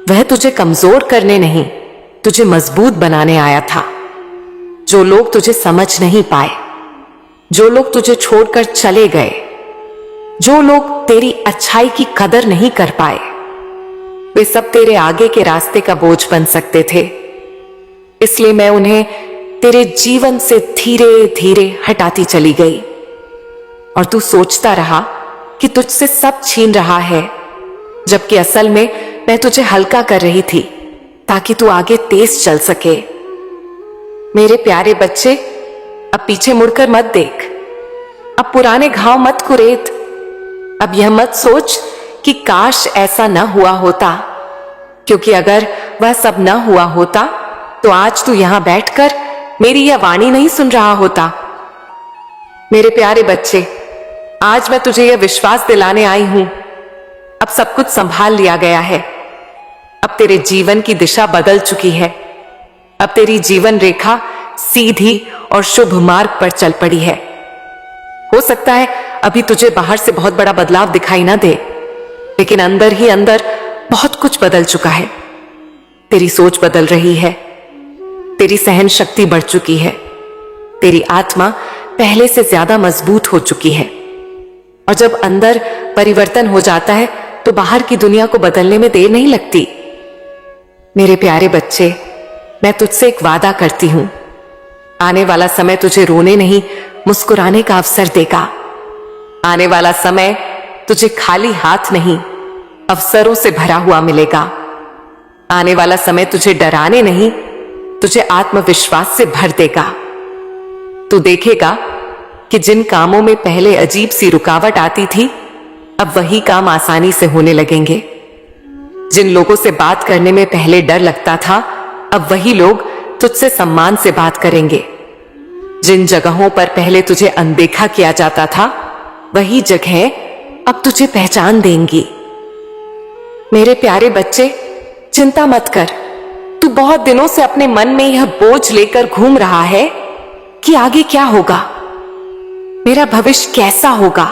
वह तुझे कमजोर करने नहीं, तुझे मजबूत बनाने आया था। जो लोग तुझे समझ नहीं पाए, जो लोग तुझे छोड़कर चले गए, जो लोग तेरी अच्छाई की कदर नहीं कर पाए, वे सब तेरे आगे के रास्ते का बोझ बन सकते थे। इसलिए मैं उन्हें तेरे जीवन से धीरे धीरे हटाती चली गई, और तू सोचता रहा कि तुझसे सब छीन रहा है, जबकि असल में मैं तुझे हल्का कर रही थी ताकि तू आगे तेज चल सके। मेरे प्यारे बच्चे, अब पीछे मुड़कर मत देख, अब पुराने घाव मत कुरेद, अब यह मत सोच कि काश ऐसा न हुआ होता, क्योंकि अगर वह सब न हुआ होता तो आज तू यहां बैठकर मेरी यह वाणी नहीं सुन रहा होता। मेरे प्यारे बच्चे, आज मैं तुझे यह विश्वास दिलाने आई हूं, अब सब कुछ संभाल लिया गया है। अब तेरे जीवन की दिशा बदल चुकी है। अब तेरी जीवन रेखा सीधी और शुभ मार्ग पर चल पड़ी है। हो सकता है अभी तुझे बाहर से बहुत बड़ा बदलाव दिखाई ना दे, लेकिन अंदर ही अंदर बहुत कुछ बदल चुका है। तेरी सोच बदल रही है, तेरी सहन शक्ति बढ़ चुकी है, तेरी आत्मा पहले से ज्यादा मजबूत हो चुकी है। और जब अंदर परिवर्तन हो जाता है तो बाहर की दुनिया को बदलने में देर नहीं लगती। मेरे प्यारे बच्चे, मैं तुझसे एक वादा करती हूं, आने वाला समय तुझे रोने नहीं मुस्कुराने का अवसर देगा। आने वाला समय तुझे खाली हाथ नहीं अवसरों से भरा हुआ मिलेगा। आने वाला समय तुझे डराने नहीं, तुझे आत्मविश्वास से भर देगा। तू देखेगा कि जिन कामों में पहले अजीब सी रुकावट आती थी, अब वही काम आसानी से होने लगेंगे। जिन लोगों से बात करने में पहले डर लगता था, अब वही लोग तुझसे सम्मान से बात करेंगे। जिन जगहों पर पहले तुझे अनदेखा किया जाता था, वही जगहें अब तुझे पहचान देंगी। मेरे प्यारे बच्चे, चिंता मत कर। तू बहुत दिनों से अपने मन में यह बोझ लेकर घूम रहा है कि आगे क्या होगा, मेरा भविष्य कैसा होगा,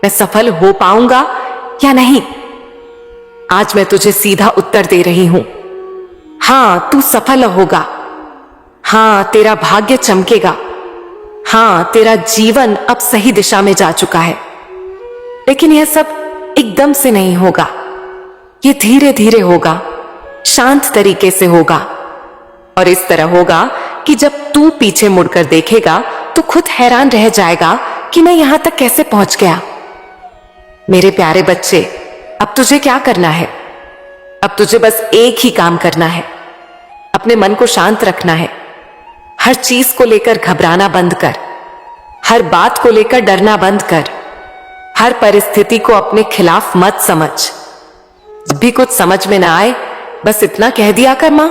मैं सफल हो पाऊंगा या नहीं। आज मैं तुझे सीधा उत्तर दे रही हूं। हां, तू सफल होगा। हां, तेरा भाग्य चमकेगा। हां, तेरा जीवन अब सही दिशा में जा चुका है। लेकिन यह सब एकदम से नहीं होगा, यह धीरे धीरे होगा, शांत तरीके से होगा। और इस तरह होगा कि जब तू पीछे मुड़कर देखेगा तो खुद हैरान रह जाएगा कि मैं यहां तक कैसे पहुंच गया। मेरे प्यारे बच्चे, अब तुझे क्या करना है? अब तुझे बस एक ही काम करना है, अपने मन को शांत रखना है। हर चीज को लेकर घबराना बंद कर, हर बात को लेकर डरना बंद कर, हर परिस्थिति को अपने खिलाफ मत समझ। जब भी कुछ समझ में ना आए बस इतना कह दिया कर, मां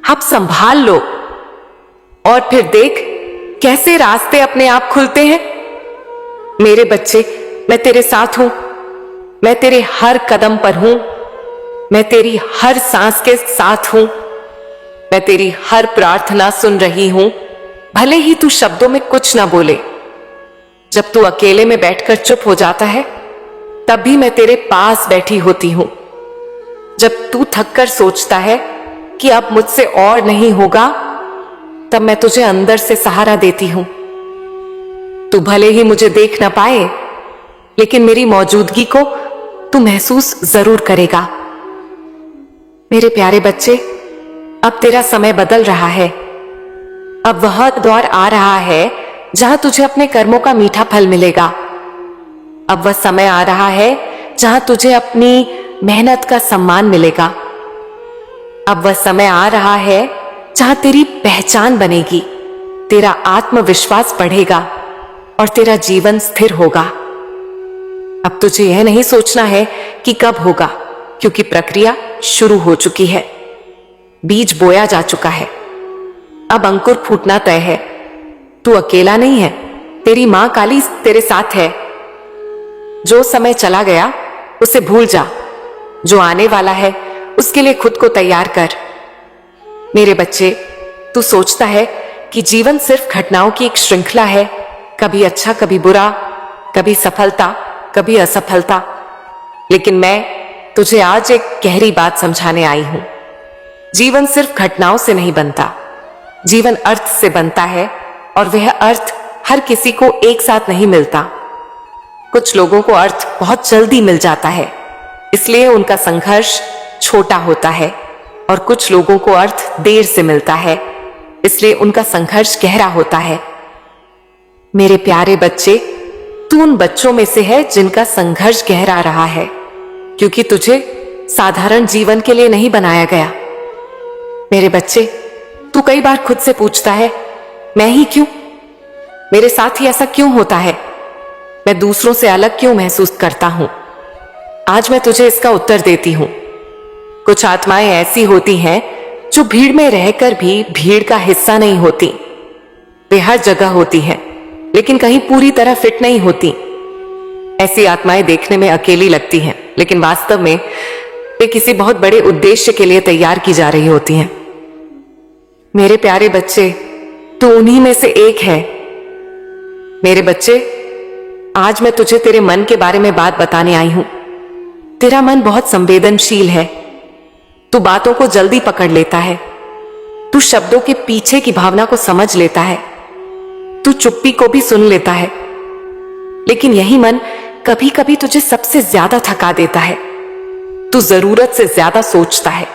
अब संभाल लो, और फिर देख कैसे रास्ते अपने आप खुलते हैं। मेरे बच्चे, मैं तेरे साथ हूं, मैं तेरे हर कदम पर हूं, मैं तेरी हर सांस के साथ हूं, मैं तेरी हर प्रार्थना सुन रही हूं, भले ही तू शब्दों में कुछ ना बोले। जब तू अकेले में बैठकर चुप हो जाता है तब भी मैं तेरे पास बैठी होती हूं। जब तू थककर सोचता है कि अब मुझसे और नहीं होगा, तब मैं तुझे अंदर से सहारा देती हूं। तू भले ही मुझे देख ना पाए, लेकिन मेरी मौजूदगी को तू महसूस जरूर करेगा। मेरे प्यारे बच्चे, अब तेरा समय बदल रहा है। अब वह दौर आ रहा है जहां तुझे अपने कर्मों का मीठा फल मिलेगा। अब वह समय आ रहा है जहां तुझे अपनी मेहनत का सम्मान मिलेगा। अब वह समय आ रहा है जहां तेरी पहचान बनेगी, तेरा आत्मविश्वास बढ़ेगा और तेरा जीवन स्थिर होगा। अब तुझे यह नहीं सोचना है कि कब होगा, क्योंकि प्रक्रिया शुरू हो चुकी है। बीज बोया जा चुका है, अब अंकुर फूटना तय है। तू अकेला नहीं है, तेरी मां काली तेरे साथ है। जो समय चला गया उसे भूल जा, जो आने वाला है उसके लिए खुद को तैयार कर। मेरे बच्चे, तू सोचता है कि जीवन सिर्फ घटनाओं की एक श्रृंखला है, कभी अच्छा कभी बुरा, कभी सफलता कभी असफलता। लेकिन मैं तुझे आज एक गहरी बात समझाने आई हूं। जीवन सिर्फ घटनाओं से नहीं बनता, जीवन अर्थ से बनता है, और वह अर्थ हर किसी को एक साथ नहीं मिलता। कुछ लोगों को अर्थ बहुत जल्दी मिल जाता है, इसलिए उनका संघर्ष छोटा होता है, और कुछ लोगों को अर्थ देर से मिलता है, इसलिए उनका संघर्ष गहरा होता है। मेरे प्यारे बच्चे, तू उन बच्चों में से है जिनका संघर्ष गहरा रहा है, क्योंकि तुझे साधारण जीवन के लिए नहीं बनाया गया। मेरे बच्चे, तू कई बार खुद से पूछता है, मैं ही क्यों? मेरे साथ ही ऐसा क्यों होता है? मैं दूसरों से अलग क्यों महसूस करता हूं? आज मैं तुझे इसका उत्तर देती हूं। कुछ आत्माएं ऐसी होती हैं जो भीड़ में रहकर भी भीड़ का हिस्सा नहीं होती। वे हर जगह होती हैं, लेकिन कहीं पूरी तरह फिट नहीं होती। ऐसी आत्माएं देखने में अकेली लगती हैं, लेकिन वास्तव में वे किसी बहुत बड़े उद्देश्य के लिए तैयार की जा रही होती हैं। मेरे प्यारे बच्चे, तू उन्हीं में से एक है। मेरे बच्चे, आज मैं तुझे तेरे मन के बारे में बात बताने आई हूं। तेरा मन बहुत संवेदनशील है, तू बातों को जल्दी पकड़ लेता है, तू शब्दों के पीछे की भावना को समझ लेता है, तू चुप्पी को भी सुन लेता है। लेकिन यही मन कभी कभी तुझे सबसे ज्यादा थका देता है। तू जरूरत से ज्यादा सोचता है,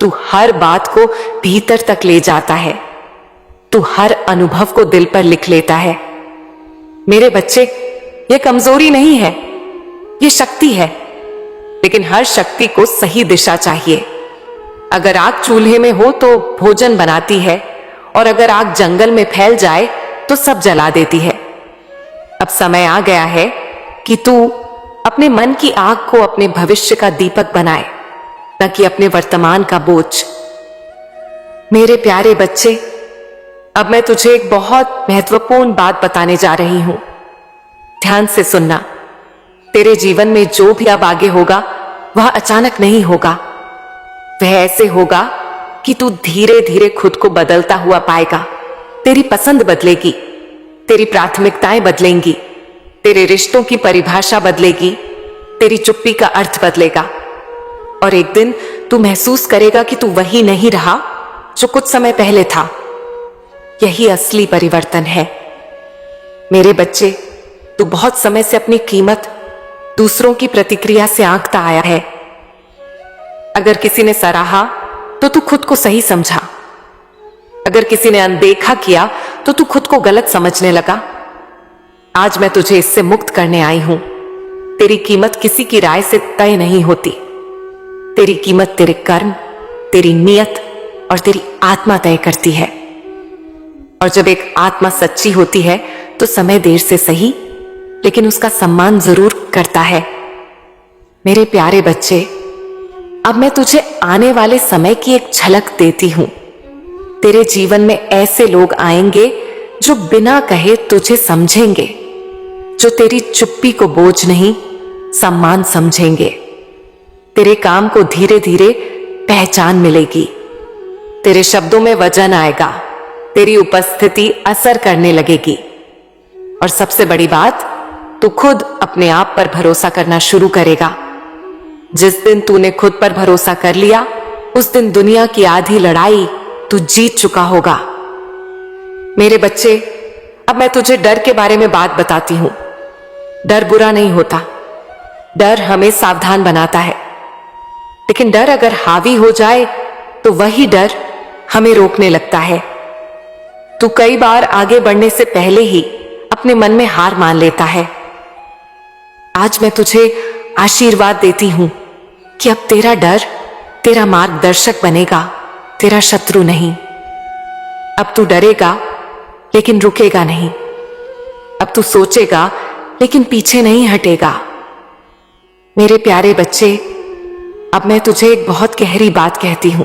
तू हर बात को भीतर तक ले जाता है, तू हर अनुभव को दिल पर लिख लेता है। मेरे बच्चे, यह कमजोरी नहीं है, यह शक्ति है। लेकिन हर शक्ति को सही दिशा चाहिए। अगर आग चूल्हे में हो तो भोजन बनाती है, और अगर आग जंगल में फैल जाए तो सब जला देती है। अब समय आ गया है कि तू अपने मन की आग को अपने भविष्य का दीपक बनाए, न कि अपने वर्तमान का बोझ। मेरे प्यारे बच्चे, अब मैं तुझे एक बहुत महत्वपूर्ण बात बताने जा रही हूं। ध्यान से सुनना। तेरे जीवन में जो भी अब आगे होगा वह अचानक नहीं होगा। वह ऐसे होगा कि तू धीरे धीरे खुद को बदलता हुआ पाएगा। तेरी पसंद बदलेगी, तेरी प्राथमिकताएं बदलेंगी, तेरे रिश्तों की परिभाषा बदलेगी, तेरी चुप्पी का अर्थ बदलेगा। और एक दिन तू महसूस करेगा कि तू वही नहीं रहा जो कुछ समय पहले था। यही असली परिवर्तन है। मेरे बच्चे, तू बहुत समय से अपनी कीमत दूसरों की प्रतिक्रिया से आंकता आया है। अगर किसी ने सराहा तो तू खुद को सही समझा, अगर किसी ने अनदेखा किया तो तू खुद को गलत समझने लगा। आज मैं तुझे इससे मुक्त करने आई हूं। तेरी कीमत किसी की राय से तय नहीं होती। तेरी कीमत तेरे कर्म, तेरी नियत और तेरी आत्मा तय करती है। और जब एक आत्मा सच्ची होती है तो समय देर से सही, लेकिन उसका सम्मान जरूर करता है। मेरे प्यारे बच्चे, अब मैं तुझे आने वाले समय की एक झलक देती हूं। तेरे जीवन में ऐसे लोग आएंगे जो बिना कहे तुझे समझेंगे, जो तेरी चुप्पी को बोझ नहीं सम्मान समझेंगे। तेरे काम को धीरे धीरे पहचान मिलेगी, तेरे शब्दों में वजन आएगा, तेरी उपस्थिति असर करने लगेगी। और सबसे बड़ी बात, तू खुद अपने आप पर भरोसा करना शुरू करेगा। जिस दिन तूने खुद पर भरोसा कर लिया, उस दिन दुनिया की आधी लड़ाई तू जीत चुका होगा। मेरे बच्चे, अब मैं तुझे डर के बारे में बात बताती हूं। डर बुरा नहीं होता, डर हमें सावधान बनाता है। लेकिन डर अगर हावी हो जाए तो वही डर हमें रोकने लगता है। तू कई बार आगे बढ़ने से पहले ही अपने मन में हार मान लेता है। आज मैं तुझे आशीर्वाद देती हूं कि अब तेरा डर तेरा मार्गदर्शक बनेगा, तेरा शत्रु नहीं। अब तू डरेगा लेकिन रुकेगा नहीं। अब तू सोचेगा लेकिन पीछे नहीं हटेगा। मेरे प्यारे बच्चे, अब मैं तुझे एक बहुत गहरी बात कहती हूं।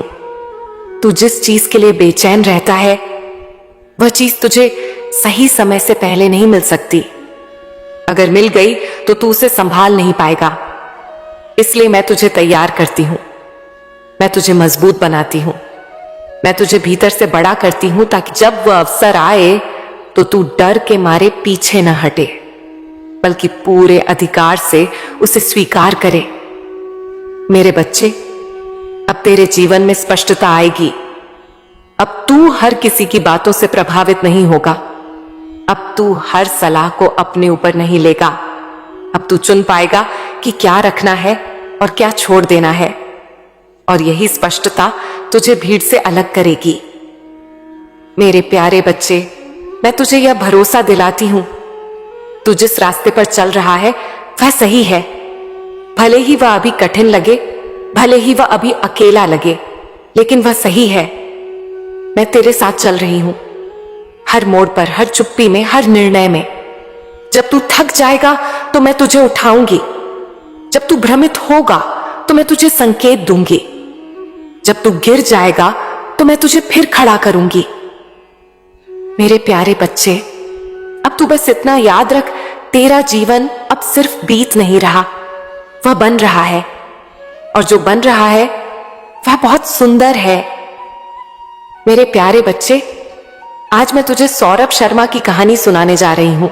तू जिस चीज के लिए बेचैन रहता है, वह चीज तुझे सही समय से पहले नहीं मिल सकती। अगर मिल गई तो तू उसे संभाल नहीं पाएगा। इसलिए मैं तुझे तैयार करती हूं, मैं तुझे मजबूत बनाती हूं, मैं तुझे भीतर से बड़ा करती हूं, ताकि जब वह अवसर आए तो तू डर के मारे पीछे न हटे, बल्कि पूरे अधिकार से उसे स्वीकार करे। मेरे बच्चे, अब तेरे जीवन में स्पष्टता आएगी। अब तू हर किसी की बातों से प्रभावित नहीं होगा। अब तू हर सलाह को अपने ऊपर नहीं लेगा। अब तू चुन पाएगा कि क्या रखना है और क्या छोड़ देना है। और यही स्पष्टता तुझे भीड़ से अलग करेगी। मेरे प्यारे बच्चे, मैं तुझे यह भरोसा दिलाती हूं, तू जिस रास्ते पर चल रहा है वह सही है। भले ही वह अभी कठिन लगे, भले ही वह अभी अकेला लगे, लेकिन वह सही है। मैं तेरे साथ चल रही हूं, हर मोड़ पर, हर चुप्पी में, हर निर्णय में। जब तू थक जाएगा तो मैं तुझे उठाऊंगी। जब तू भ्रमित होगा तो मैं तुझे संकेत दूंगी। जब तू गिर जाएगा तो मैं तुझे फिर खड़ा करूंगी। मेरे प्यारे बच्चे, अब तू बस इतना याद रख, तेरा जीवन अब सिर्फ बीत नहीं रहा, वह बन रहा है। और जो बन रहा है वह बहुत सुंदर है। मेरे प्यारे बच्चे, आज मैं तुझे सौरभ शर्मा की कहानी सुनाने जा रही हूं।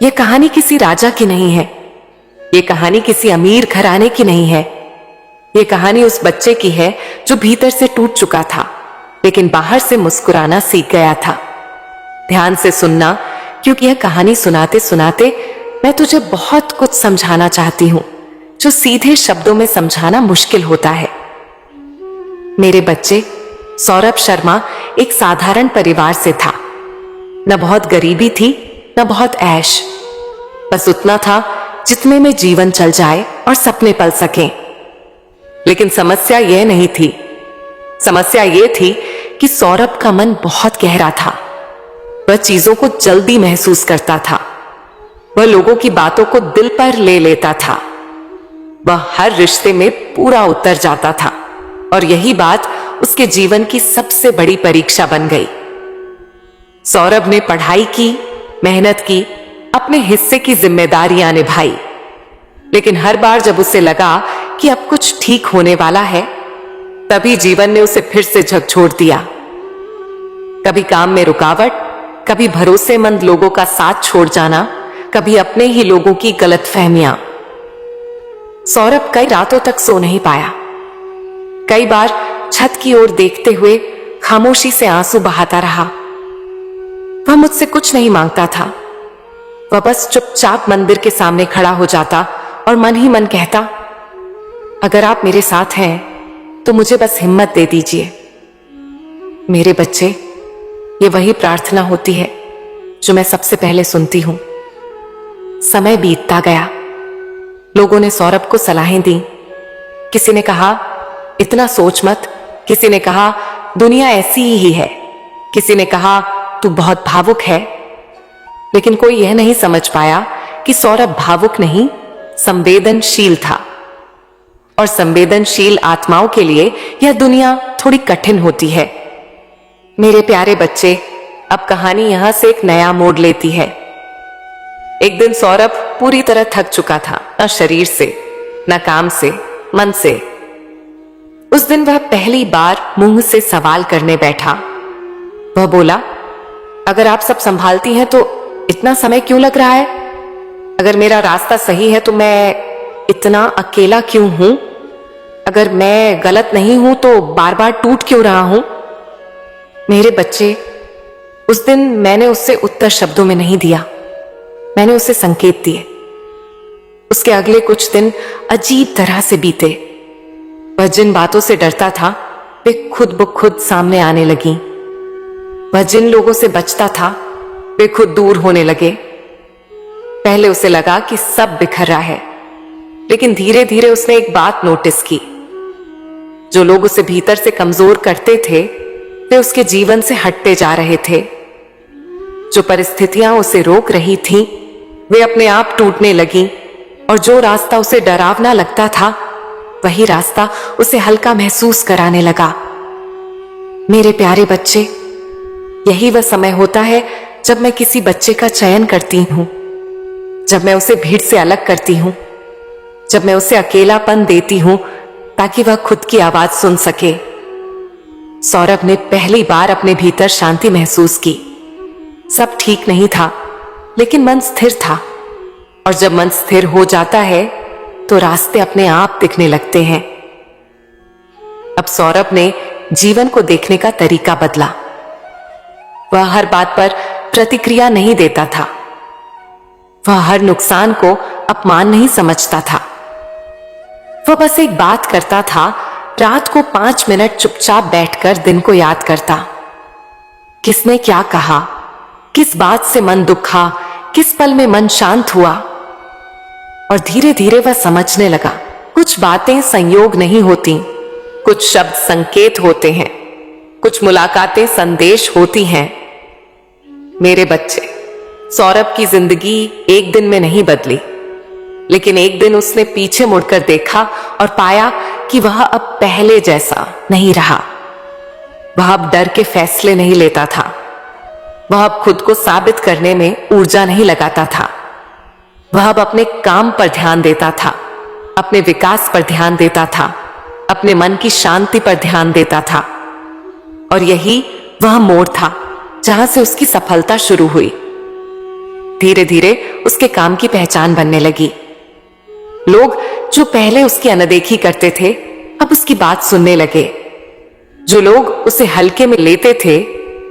यह कहानी किसी राजा की नहीं है, यह कहानी किसी अमीर घराने की नहीं है। यह कहानी उस बच्चे की है जो भीतर से टूट चुका था, लेकिन बाहर से मुस्कुराना सीख गया था। ध्यान से सुनना, क्योंकि यह कहानी सुनाते सुनाते मैं तुझे बहुत कुछ समझाना चाहती हूं, जो सीधे शब्दों में समझाना मुश्किल होता है। मेरे बच्चे, सौरभ शर्मा एक साधारण परिवार से था। न बहुत गरीबी थी, न बहुत ऐश, बस उतना था जितने में जीवन चल जाए और सपने पल सकें। लेकिन समस्या यह नहीं थी, समस्या यह थी कि सौरभ का मन बहुत गहरा था। वह चीजों को जल्दी महसूस करता था, वह लोगों की बातों को दिल पर ले लेता था, वह हर रिश्ते में पूरा उतर जाता था। और यही बात उसके जीवन की सबसे बड़ी परीक्षा बन गई। सौरभ ने पढ़ाई की, मेहनत की, अपने हिस्से की जिम्मेदारियां निभाई, लेकिन हर बार जब उसे लगा कि अब कुछ ठीक होने वाला है, तभी जीवन ने उसे फिर से झकझोर दिया। कभी काम में रुकावट, कभी भरोसेमंद लोगों का साथ छोड़ जाना, कभी अपने ही लोगों की गलतफहमियां। सौरभ कई रातों तक सो नहीं पाया। कई बार छत की ओर देखते हुए खामोशी से आंसू बहाता रहा। वह मुझसे कुछ नहीं मांगता था। वह बस चुपचाप मंदिर के सामने खड़ा हो जाता और मन ही मन कहता, अगर आप मेरे साथ हैं तो मुझे बस हिम्मत दे दीजिए। मेरे बच्चे, ये वही प्रार्थना होती है जो मैं सबसे पहले सुनती हूं। समय बीतता गया। लोगों ने सौरभ को सलाहें दी। किसी ने कहा, इतना सोच मत। किसी ने कहा, दुनिया ऐसी ही है। किसी ने कहा, तू बहुत भावुक है। लेकिन कोई यह नहीं समझ पाया कि सौरभ भावुक नहीं, संवेदनशील था। और संवेदनशील आत्माओं के लिए यह दुनिया थोड़ी कठिन होती है। मेरे प्यारे बच्चे, अब कहानी यहां से एक नया मोड़ लेती है। एक दिन सौरभ पूरी तरह थक चुका था, न शरीर से, न काम से, मन से। उस दिन वह पहली बार मुंह से सवाल करने बैठा। वह बोला, अगर आप सब संभालती हैं तो इतना समय क्यों लग रहा है? अगर मेरा रास्ता सही है तो मैं इतना अकेला क्यों हूं? अगर मैं गलत नहीं हूं तो बार बार टूट क्यों रहा हूं? मेरे बच्चे, उस दिन मैंने उससे उत्तर शब्दों में नहीं दिया। मैंने उसे संकेत दिए। उसके अगले कुछ दिन अजीब तरह से बीते। वह जिन बातों से डरता था वे खुद ब खुद सामने आने लगी। वह जिन लोगों से बचता था वे खुद दूर होने लगे। पहले उसे लगा कि सब बिखर रहा है, लेकिन धीरे धीरे उसने एक बात नोटिस की। जो लोग उसे भीतर से कमजोर करते थे वे उसके जीवन से हटते जा रहे थे। जो परिस्थितियां उसे रोक रही थीं, वे अपने आप टूटने लगीं, और जो रास्ता उसे डरावना लगता था वही रास्ता उसे हल्का महसूस कराने लगा। मेरे प्यारे बच्चे, यही वह समय होता है जब मैं किसी बच्चे का चयन करती हूं, जब मैं उसे भीड़ से अलग करती हूं, जब मैं उसे अकेलापन देती हूं ताकि वह खुद की आवाज सुन सके। सौरभ ने पहली बार अपने भीतर शांति महसूस की। सब ठीक नहीं था, लेकिन मन स्थिर था, और जब मन स्थिर हो जाता है तो रास्ते अपने आप दिखने लगते हैं। अब सौरभ ने जीवन को देखने का तरीका बदला। वह हर बात पर प्रतिक्रिया नहीं देता था। वह हर नुकसान को अपमान नहीं समझता था। वह बस एक बात करता था, रात को 5 मिनट चुपचाप बैठकर दिन को याद करता। किसने क्या कहा, किस बात से मन दुखा, किस पल में मन शांत हुआ। और धीरे धीरे वह समझने लगा, कुछ बातें संयोग नहीं होती, कुछ शब्द संकेत होते हैं, कुछ मुलाकातें संदेश होती हैं। मेरे बच्चे, सौरभ की जिंदगी एक दिन में नहीं बदली, लेकिन एक दिन उसने पीछे मुड़कर देखा और पाया कि वह अब पहले जैसा नहीं रहा। वह अब डर के फैसले नहीं लेता था। वह अब खुद को साबित करने में ऊर्जा नहीं लगाता था। वह अब अपने काम पर ध्यान देता था, अपने विकास पर ध्यान देता था, अपने मन की शांति पर ध्यान देता था। और यही वह मोड़ था जहां से उसकी सफलता शुरू हुई। धीरे धीरे उसके काम की पहचान बनने लगी। लोग जो पहले उसकी अनदेखी करते थे अब उसकी बात सुनने लगे। जो लोग उसे हल्के में लेते थे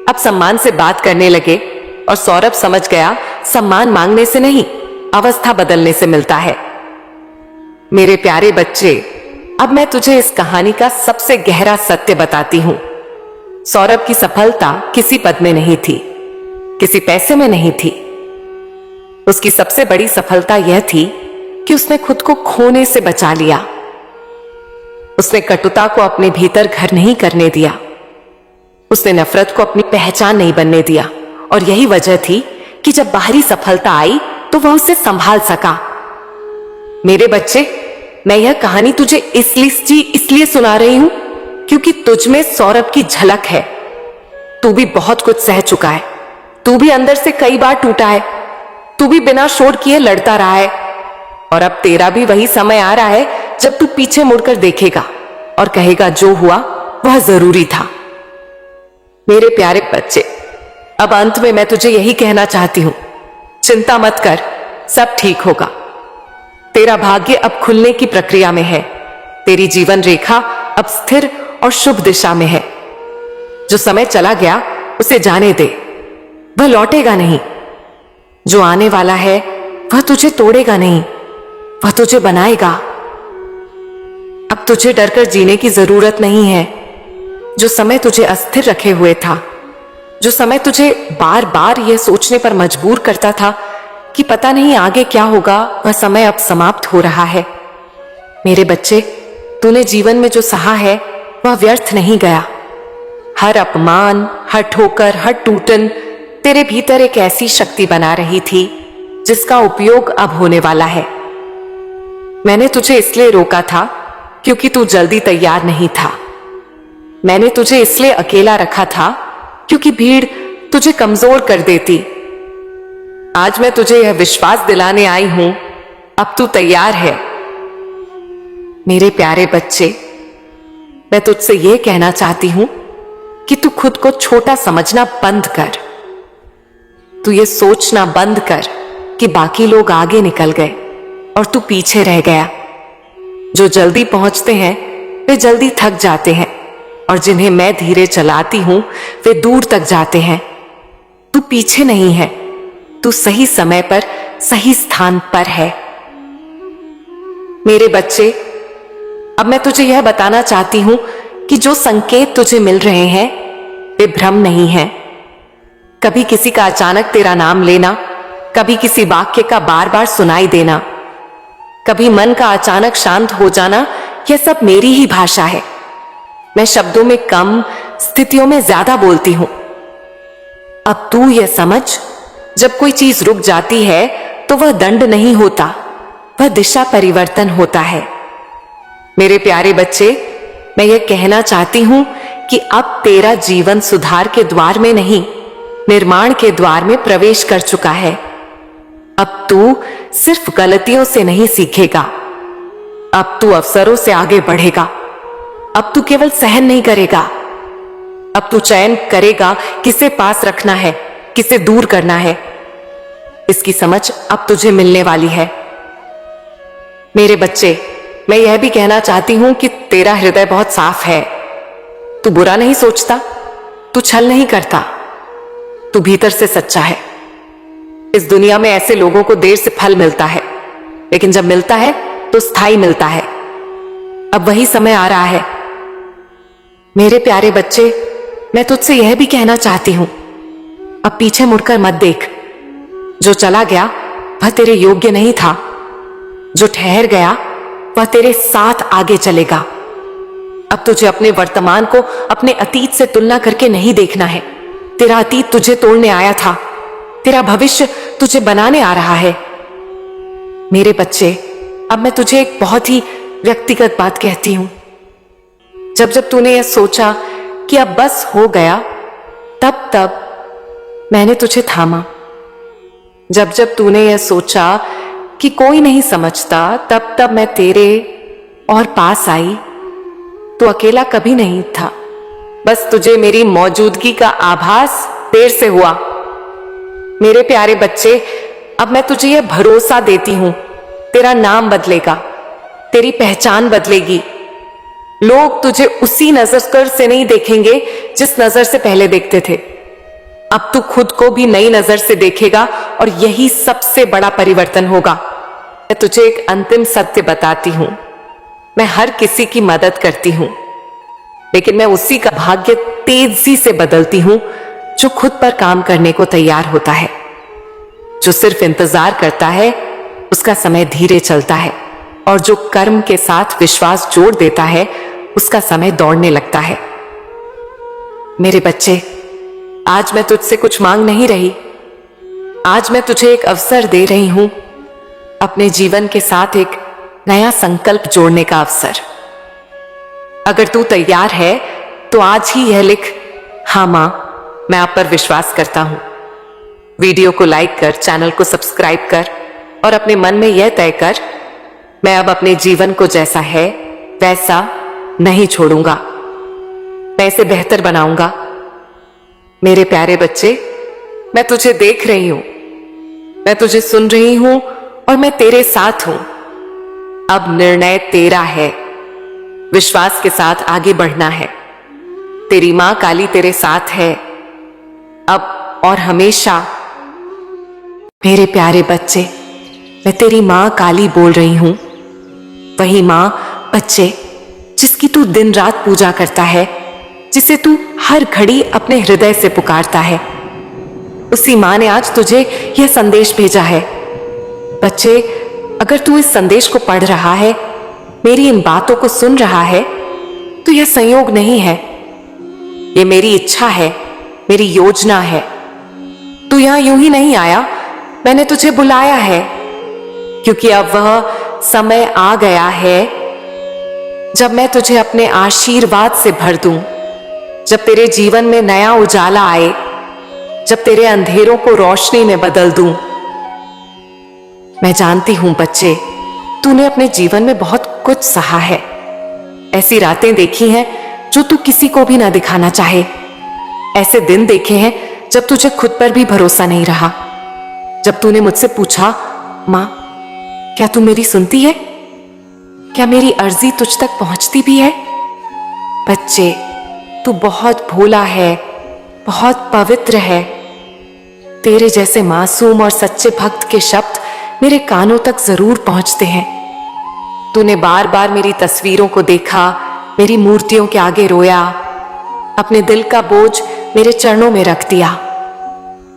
अब सम्मान से बात करने लगे। और सौरभ समझ गया, सम्मान मांगने से नहीं, अवस्था बदलने से मिलता है। मेरे प्यारे बच्चे, अब मैं तुझे इस कहानी का सबसे गहरा सत्य बताती हूं। सौरभ की सफलता किसी पद में नहीं थी, किसी पैसे में नहीं थी। उसकी सबसे बड़ी सफलता यह थी कि उसने खुद को खोने से बचा लिया। उसने कटुता को अपने भीतर घर नहीं करने दिया। उसने नफरत को अपनी पहचान नहीं बनने दिया। और यही वजह थी कि जब बाहरी सफलता आई तो वह उसे संभाल सका। मेरे बच्चे, मैं यह कहानी तुझे इसलिए सुना रही हूं क्योंकि तुझमें सौरभ की झलक है। तू भी बहुत कुछ सह चुका है। तू भी अंदर से कई बार टूटा है। तू भी बिना शोर किए लड़ता रहा है। और अब तेरा भी वही समय आ रहा है जब तू पीछे मुड़कर देखेगा और कहेगा जो हुआ वह जरूरी था। मेरे प्यारे बच्चे, अब अंत में मैं तुझे यही कहना चाहती हूं, चिंता मत कर, सब ठीक होगा। तेरा भाग्य अब खुलने की प्रक्रिया में है। तेरी जीवन रेखा अब स्थिर और शुभ दिशा में है। जो समय चला गया उसे जाने दे, वह लौटेगा नहीं। जो आने वाला है वह तुझे तोड़ेगा नहीं, वह तुझे बनाएगा। अब तुझे डरकर जीने की जरूरत नहीं है। जो समय तुझे अस्थिर रखे हुए था, जो समय तुझे बार बार यह सोचने पर मजबूर करता था कि पता नहीं आगे क्या होगा, वह समय अब समाप्त हो रहा है। मेरे बच्चे, तूने जीवन में जो सहा है वह व्यर्थ नहीं गया। हर अपमान, हर ठोकर, हर टूटन तेरे भीतर एक ऐसी शक्ति बना रही थी जिसका उपयोग अब होने वाला है। मैंने तुझे इसलिए रोका था क्योंकि तू जल्दी तैयार नहीं था। मैंने तुझे इसलिए अकेला रखा था क्योंकि भीड़ तुझे कमजोर कर देती। आज मैं तुझे यह विश्वास दिलाने आई हूं, अब तू तैयार है। मेरे प्यारे बच्चे, मैं तुझसे यह कहना चाहती हूं कि तू खुद को छोटा समझना बंद कर। तू ये सोचना बंद कर कि बाकी लोग आगे निकल गए और तू पीछे रह गया। जो जल्दी पहुंचते हैं वे जल्दी थक जाते हैं और जिन्हें मैं धीरे चलाती हूं वे दूर तक जाते हैं। तू पीछे नहीं है, तू सही समय पर सही स्थान पर है। मेरे बच्चे, अब मैं तुझे यह बताना चाहती हूं कि जो संकेत तुझे मिल रहे हैं वे भ्रम नहीं हैं। कभी किसी का अचानक तेरा नाम लेना, कभी किसी वाक्य का बार बार सुनाई देना, कभी मन का अचानक शांत हो जाना, यह सब मेरी ही भाषा है। मैं शब्दों में कम, स्थितियों में ज्यादा बोलती हूं। अब तू यह समझ, जब कोई चीज रुक जाती है तो वह दंड नहीं होता, वह दिशा परिवर्तन होता है। मेरे प्यारे बच्चे, मैं यह कहना चाहती हूं कि अब तेरा जीवन सुधार के द्वार में नहीं, निर्माण के द्वार में प्रवेश कर चुका है। अब तू सिर्फ गलतियों से नहीं सीखेगा, अब तू अवसरों से आगे बढ़ेगा। अब तू केवल सहन नहीं करेगा, अब तू चयन करेगा किसे पास रखना है, किसे दूर करना है। इसकी समझ अब तुझे मिलने वाली है। मेरे बच्चे, मैं यह भी कहना चाहती हूं कि तेरा हृदय बहुत साफ है। तू बुरा नहीं सोचता, तू छल नहीं करता, तू भीतर से सच्चा है। इस दुनिया में ऐसे लोगों को देर से फल मिलता है, लेकिन जब मिलता है तो स्थायी मिलता है। अब वही समय आ रहा है। मेरे प्यारे बच्चे, मैं तुझसे यह भी कहना चाहती हूं, अब पीछे मुड़कर मत देख। जो चला गया वह तेरे योग्य नहीं था, जो ठहर गया वह तेरे साथ आगे चलेगा। अब तुझे अपने वर्तमान को अपने अतीत से तुलना करके नहीं देखना है। तेरा अतीत तुझे तोड़ने आया था, तेरा भविष्य तुझे बनाने आ रहा है। मेरे बच्चे, अब मैं तुझे एक बहुत ही व्यक्तिगत बात कहती हूं। जब जब तूने यह सोचा कि अब बस हो गया, तब तब मैंने तुझे थामा। जब जब तूने यह सोचा कि कोई नहीं समझता, तब तब मैं तेरे और पास आई। तू अकेला कभी नहीं था, बस तुझे मेरी मौजूदगी का आभास देर से हुआ। मेरे प्यारे बच्चे, अब मैं तुझे यह भरोसा देती हूं, तेरा नाम बदलेगा, तेरी पहचान बदलेगी। लोग तुझे उसी नजर से नहीं देखेंगे जिस नजर से पहले देखते थे। अब तू खुद को भी नई नजर से देखेगा और यही सबसे बड़ा परिवर्तन होगा। मैं तुझे एक अंतिम सत्य बताती हूं, मैं हर किसी की मदद करती हूं, लेकिन मैं उसी का भाग्य तेजी से बदलती हूं जो खुद पर काम करने को तैयार होता है। जो सिर्फ इंतजार करता है उसका समय धीरे चलता है, और जो कर्म के साथ विश्वास जोड़ देता है उसका समय दौड़ने लगता है। मेरे बच्चे, आज मैं तुझसे कुछ मांग नहीं रही, आज मैं तुझे एक अवसर दे रही हूं, अपने जीवन के साथ एक नया संकल्प जोड़ने का अवसर। अगर तू तैयार है तो आज ही यह लिख, हाँ मां, मैं आप पर विश्वास करता हूं। वीडियो को लाइक कर, चैनल को सब्सक्राइब कर और अपने मन में यह तय कर मैं अब अपने जीवन को जैसा है वैसा नहीं छोड़ूंगा, मैं इसे बेहतर बनाऊंगा। मेरे प्यारे बच्चे, मैं तुझे देख रही हूं, मैं तुझे सुन रही हूं और मैं तेरे साथ हूं। अब निर्णय तेरा है, विश्वास के साथ आगे बढ़ना है। तेरी मां काली तेरे साथ है, अब और हमेशा। मेरे प्यारे बच्चे, मैं तेरी मां काली बोल रही हूं, वही मां बच्चे जिसकी तू दिन रात पूजा करता है, जिसे तू हर घड़ी अपने हृदय से पुकारता है। उसी मां ने आज तुझे यह संदेश भेजा है। बच्चे, अगर तू इस संदेश को पढ़ रहा है, मेरी इन बातों को सुन रहा है, तो यह संयोग नहीं है, ये मेरी इच्छा है, मेरी योजना है। तू यहां यूं ही नहीं आया, मैंने तुझे बुलाया है, क्योंकि अब वह समय आ गया है जब मैं तुझे अपने आशीर्वाद से भर दूं, जब तेरे जीवन में नया उजाला आए, जब तेरे अंधेरों को रोशनी में बदल दूं। मैं जानती हूं बच्चे, तूने अपने जीवन में बहुत कुछ सहा है, ऐसी रातें देखी हैं जो तू किसी को भी ना दिखाना चाहे, ऐसे दिन देखे हैं जब तुझे खुद पर भी भरोसा नहीं रहा, जब तूने मुझसे पूछा, मां क्या तू मेरी सुनती है, क्या मेरी अर्जी तुझ तक पहुंचती भी है। बच्चे, तू बहुत भोला है, बहुत पवित्र है। तेरे जैसे मासूम और सच्चे भक्त के शब्द मेरे कानों तक जरूर पहुंचते हैं। तूने बार बार मेरी तस्वीरों को देखा, मेरी मूर्तियों के आगे रोया, अपने दिल का बोझ मेरे चरणों में रख दिया,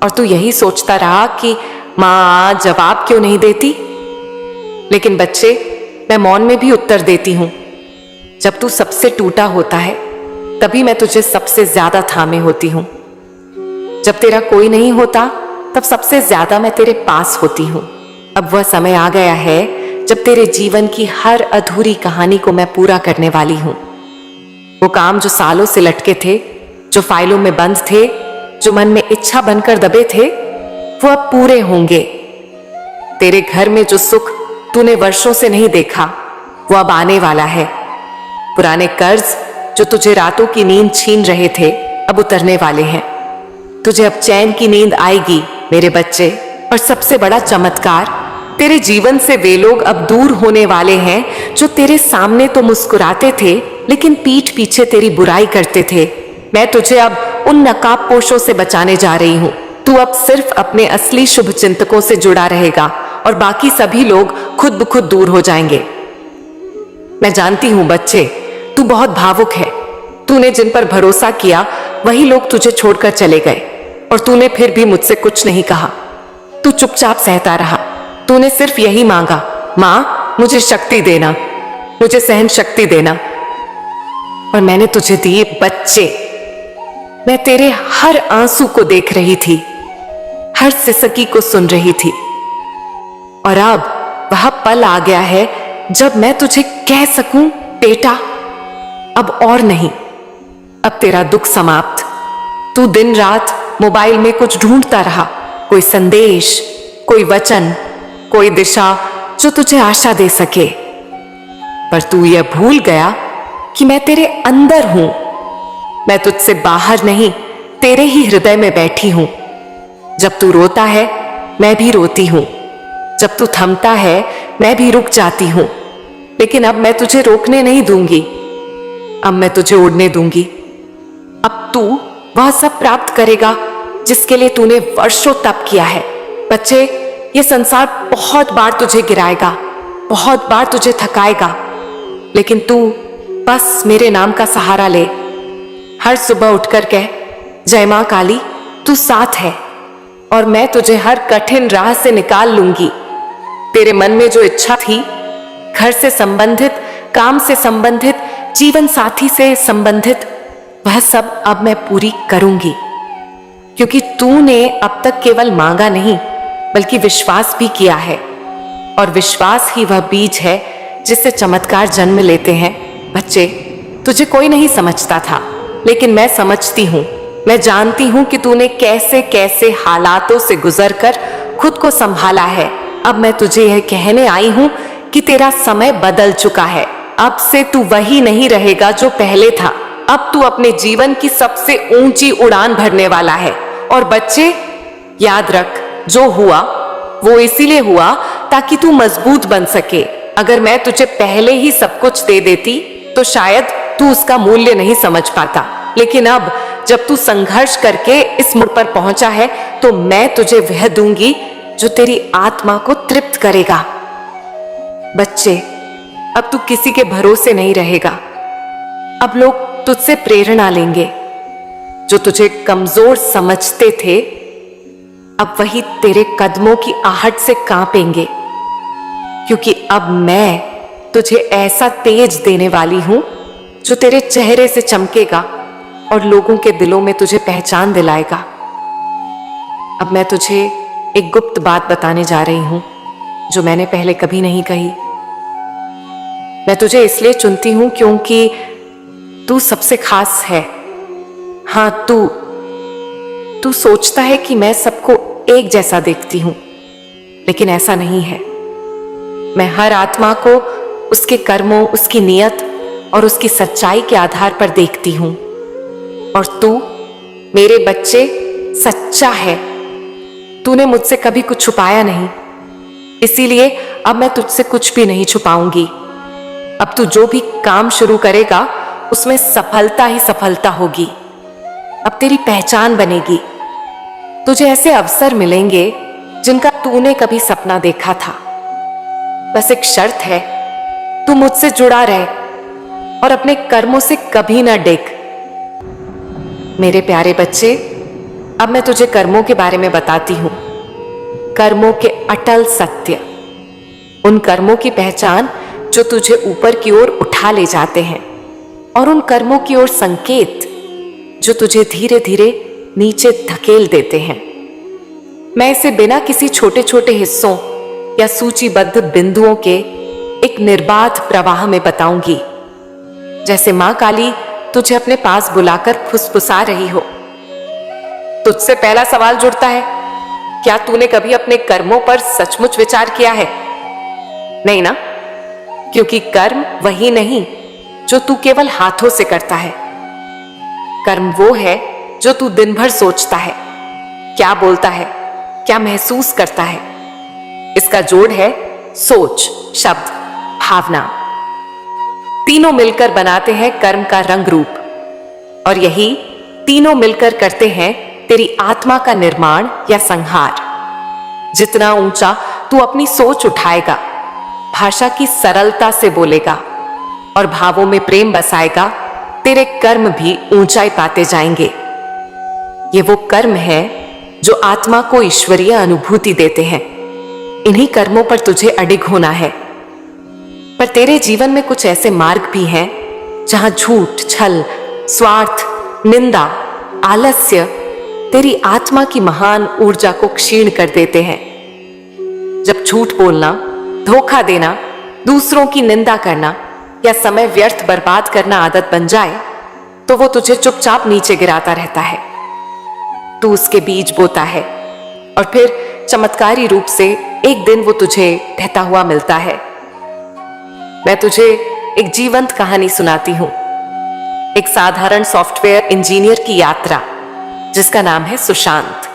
और तू यही सोचता रहा कि मां जवाब क्यों नहीं देती। लेकिन बच्चे, मैं मौन में भी उत्तर देती हूं। जब तू सबसे टूटा होता है, तभी मैं तुझे सबसे ज्यादा थामे होती हूं। जब तेरा कोई नहीं होता, तब सबसे ज्यादा मैं तेरे पास होती हूं। अब वह समय आ गया है जब तेरे जीवन की हर अधूरी कहानी को मैं पूरा करने वाली हूं। वो काम जो सालों से लटके थे, जो फाइलों में बंद थे, जो मन में इच्छा बनकर दबे थे, वो अब पूरे होंगे। तेरे घर में जो सुख तूने वर्षों से नहीं देखा, वो अब आने वाला है। पुराने कर्ज जो तुझे रातों की नींद छीन रहे थे, अब उतरने वाले हैं। तुझे अब चैन की नींद आएगी मेरे बच्चे। और सबसे बड़ा चमत्कार, तेरे जीवन से वे लोग अब दूर होने वाले हैं जो तेरे सामने तो मुस्कुराते थे, लेकिन पीठ पीछे तेरी बुराई करते थे। मैं तुझे अब उन नकाबपोशों से बचाने जा रही हूं। तू अब सिर्फ अपने असली शुभ चिंतकों से जुड़ा रहेगा और बाकी सभी लोग खुद ब खुद दूर हो जाएंगे। मैं जानती हूं बच्चे, तू बहुत भावुक है। तूने जिन पर भरोसा किया, वही लोग तुझे छोड़कर चले गए, और तूने फिर भी मुझसे कुछ नहीं कहा। तू चुपचाप सहता रहा। तूने सिर्फ यही मांगा, मां मुझे शक्ति देना, मुझे सहन शक्ति देना, और मैंने तुझे दी। बच्चे, मैं तेरे हर आंसू को देख रही थी, हर सिसकी को सुन रही थी, और अब वह पल आ गया है जब मैं तुझे कह सकूं, बेटा अब और नहीं, अब तेरा दुख समाप्त। तू दिन रात मोबाइल में कुछ ढूंढता रहा, कोई संदेश, कोई वचन, कोई दिशा जो तुझे आशा दे सके, पर तू यह भूल गया कि मैं तेरे अंदर हूं। मैं तुझसे बाहर नहीं, तेरे ही हृदय में बैठी हूं। जब तू रोता है, मैं भी रोती हूं। जब तू थमता है, मैं भी रुक जाती हूं। लेकिन अब मैं तुझे रोकने नहीं दूंगी, अब मैं तुझे उड़ने दूंगी। अब तू वह सब प्राप्त करेगा जिसके लिए तूने वर्षों तप किया है। बच्चे, ये संसार बहुत बार तुझे गिराएगा, बहुत बार तुझे थकाएगा, लेकिन तू बस मेरे नाम का सहारा ले। हर सुबह उठकर कह, जय मां काली, तू साथ है, और मैं तुझे हर कठिन राह से निकाल लूंगी। तेरे मन में जो इच्छा थी, घर से संबंधित, काम से संबंधित, जीवन साथी से संबंधित, वह सब अब मैं पूरी करूंगी, क्योंकि तूने अब तक केवल मांगा नहीं, बल्कि विश्वास भी किया है, और विश्वास ही वह बीज है जिससे चमत्कार जन्म लेते हैं। बच्चे, तुझे कोई नहीं समझता था, लेकिन मैं समझती हूं। मैं जानती हूं कि तूने कैसे कैसे हालातों से गुजरकर खुद को संभाला है। अब मैं तुझे यह कहने आई हूं कि तेरा समय बदल चुका है। अब से तू वही नहीं रहेगा जो पहले था। अब तू अपने जीवन की सबसे ऊंची उड़ान भरने वाला है। और बच्चे, याद रख, जो हुआ वो इसीलिए हुआ ताकि तू मजबूत बन सके। अगर मैं तुझे पहले ही सब कुछ दे देती तो शायद तू उसका मूल्य नहीं समझ पाता। लेकिन अब जब तू संघर्ष करके इस मोड़ पर पहुंचा है तो मैं तुझे वह दूंगी जो तेरी आत्मा को तृप्त करेगा। बच्चे, अब तू किसी के भरोसे नहीं रहेगा। अब लोग तुझसे प्रेरणा लेंगे। जो तुझे कमजोर समझते थे अब वही तेरे कदमों की आहट से कांपेंगे, क्योंकि अब मैं तुझे ऐसा तेज देने वाली हूं जो तेरे चेहरे से चमकेगा और लोगों के दिलों में तुझे पहचान दिलाएगा। अब मैं तुझे एक गुप्त बात बताने जा रही हूं जो मैंने पहले कभी नहीं कही। मैं तुझे इसलिए चुनती हूं क्योंकि तू सबसे खास है। हां, तू सोचता है कि मैं सबको एक जैसा देखती हूं, लेकिन ऐसा नहीं है। मैं हर आत्मा को उसके कर्मों, उसकी नियत और उसकी सच्चाई के आधार पर देखती हूं। और तू, मेरे बच्चे, सच्चा है। तूने मुझसे कभी कुछ छुपाया नहीं, इसीलिए अब मैं तुझसे कुछ भी नहीं छुपाऊंगी। अब तू जो भी काम शुरू करेगा उसमें सफलता ही सफलता होगी। अब तेरी पहचान बनेगी। तुझे ऐसे अवसर मिलेंगे जिनका तूने कभी सपना देखा था। बस एक शर्त है, तू मुझसे जुड़ा रहे और अपने कर्मों से कभी ना डिग। मेरे प्यारे बच्चे, अब मैं तुझे कर्मों के बारे में बताती हूं। कर्मों के अटल सत्य, उन कर्मों की पहचान जो तुझे ऊपर की ओर उठा ले जाते हैं, और उन कर्मों की ओर संकेत जो तुझे धीरे धीरे नीचे धकेल देते हैं। मैं इसे बिना किसी छोटे छोटे हिस्सों या सूचीबद्ध बिंदुओं के एक निर्बाध प्रवाह में बताऊंगी, जैसे मां काली तुझे अपने पास बुलाकर फुसफुसा रही हो। तुझसे पहला सवाल जुड़ता है, क्या तूने कभी अपने कर्मों पर सचमुच विचार किया है? नहीं ना? क्योंकि कर्म वही नहीं जो तू केवल हाथों से करता है। कर्म वो है जो तू दिन भर सोचता है, क्या बोलता है, क्या महसूस करता है। इसका जोड़ है सोच, शब्द, भावना। तीनों मिलकर बनाते हैं कर्म का रंग रूप, और यही तीनों मिलकर करते हैं तेरी आत्मा का निर्माण या संहार। जितना ऊंचा तू अपनी सोच उठाएगा, भाषा की सरलता से बोलेगा और भावों में प्रेम बसाएगा, तेरे कर्म भी ऊंचाई पाते जाएंगे। ये वो कर्म है जो आत्मा को ईश्वरीय अनुभूति देते हैं। इन्हीं कर्मों पर तुझे अडिग होना है। पर तेरे जीवन में कुछ ऐसे मार्ग भी हैं जहां झूठ, छल, स्वार्थ, निंदा, आलस्य तेरी आत्मा की महान ऊर्जा को क्षीण कर देते हैं। जब झूठ बोलना, धोखा देना, दूसरों की निंदा करना या समय व्यर्थ बर्बाद करना आदत बन जाए तो वो तुझे चुपचाप नीचे गिराता रहता है। तू उसके बीज बोता है और फिर चमत्कारी रूप से एक दिन वो तुझे बहता हुआ मिलता है। मैं तुझे एक जीवंत कहानी सुनाती हूं, एक साधारण सॉफ्टवेयर इंजीनियर की यात्रा जिसका नाम है सुशांत।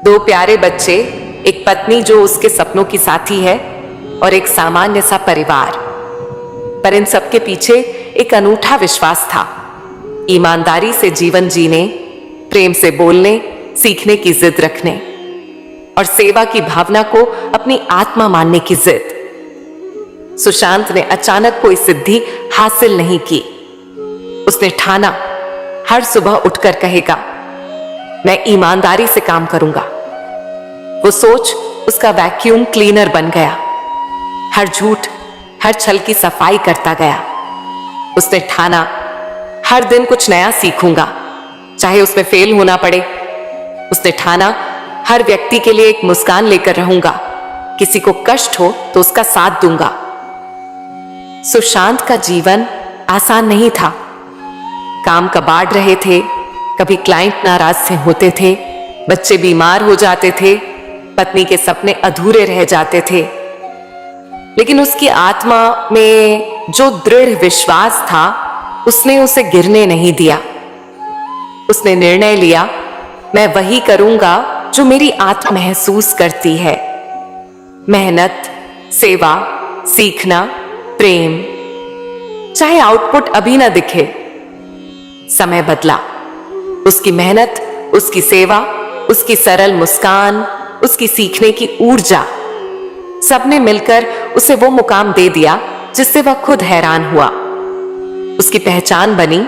दो प्यारे बच्चे, एक पत्नी जो उसके सपनों की साथी है और एक सामान्य सा परिवार। पर इन सबके पीछे एक अनूठा विश्वास था, ईमानदारी से जीवन जीने, प्रेम से बोलने सीखने की जिद रखने और सेवा की भावना को अपनी आत्मा मानने की जिद। सुशांत ने अचानक कोई सिद्धि हासिल नहीं की। उसने ठाना, हर सुबह उठकर कहेगा, मैं ईमानदारी से काम करूंगा। वो सोच उसका वैक्यूम क्लीनर बन गया। हर झूठ, हर छल की सफाई करता गया। उसने ठाना, हर दिन कुछ नया सीखूंगा, चाहे उसमें फेल होना पड़े। उसने ठाना, हर व्यक्ति के लिए एक मुस्कान लेकर रहूंगा, किसी को कष्ट हो तो उसका साथ दूंगा। सुशांत का जीवन आसान नहीं था। काम कबाड़ रहे थे, कभी क्लाइंट नाराज से होते थे, बच्चे बीमार हो जाते थे, पत्नी के सपने अधूरे रह जाते थे। लेकिन उसकी आत्मा में जो दृढ़ विश्वास था उसने उसे गिरने नहीं दिया। उसने निर्णय लिया, मैं वही करूंगा जो मेरी आत्मा महसूस करती है। मेहनत, सेवा, सीखना, प्रेम, चाहे आउटपुट अभी ना दिखे। समय बदला। उसकी मेहनत, उसकी सेवा, उसकी सरल मुस्कान, उसकी सीखने की ऊर्जा, सबने मिलकर उसे वो मुकाम दे दिया जिससे वह खुद हैरान हुआ। उसकी पहचान बनी,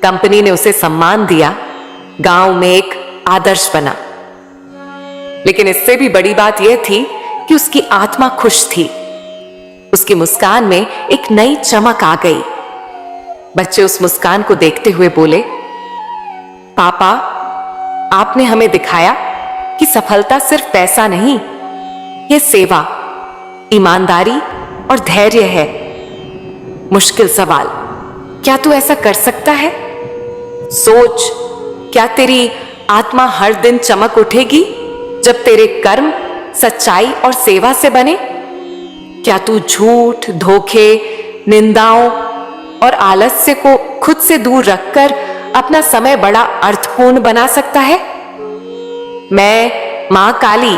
कंपनी ने उसे सम्मान दिया, गांव में एक आदर्श बना। लेकिन इससे भी बड़ी बात यह थी कि उसकी आत्मा खुश थी। उसकी मुस्कान में एक नई चमक आ गई। बच्चे उस मुस्कान को देखते हुए बोले, पापा, आपने हमें दिखाया कि सफलता सिर्फ पैसा नहीं, यह सेवा, ईमानदारी और धैर्य है। मुश्किल सवाल, क्या तू ऐसा कर सकता है? सोच, क्या तेरी आत्मा हर दिन चमक उठेगी जब तेरे कर्म सच्चाई और सेवा से बने? क्या तू झूठ, धोखे, निंदाओं और आलस्य को खुद से दूर रखकर अपना समय बड़ा अर्थपूर्ण बना सकता है? मैं मां काली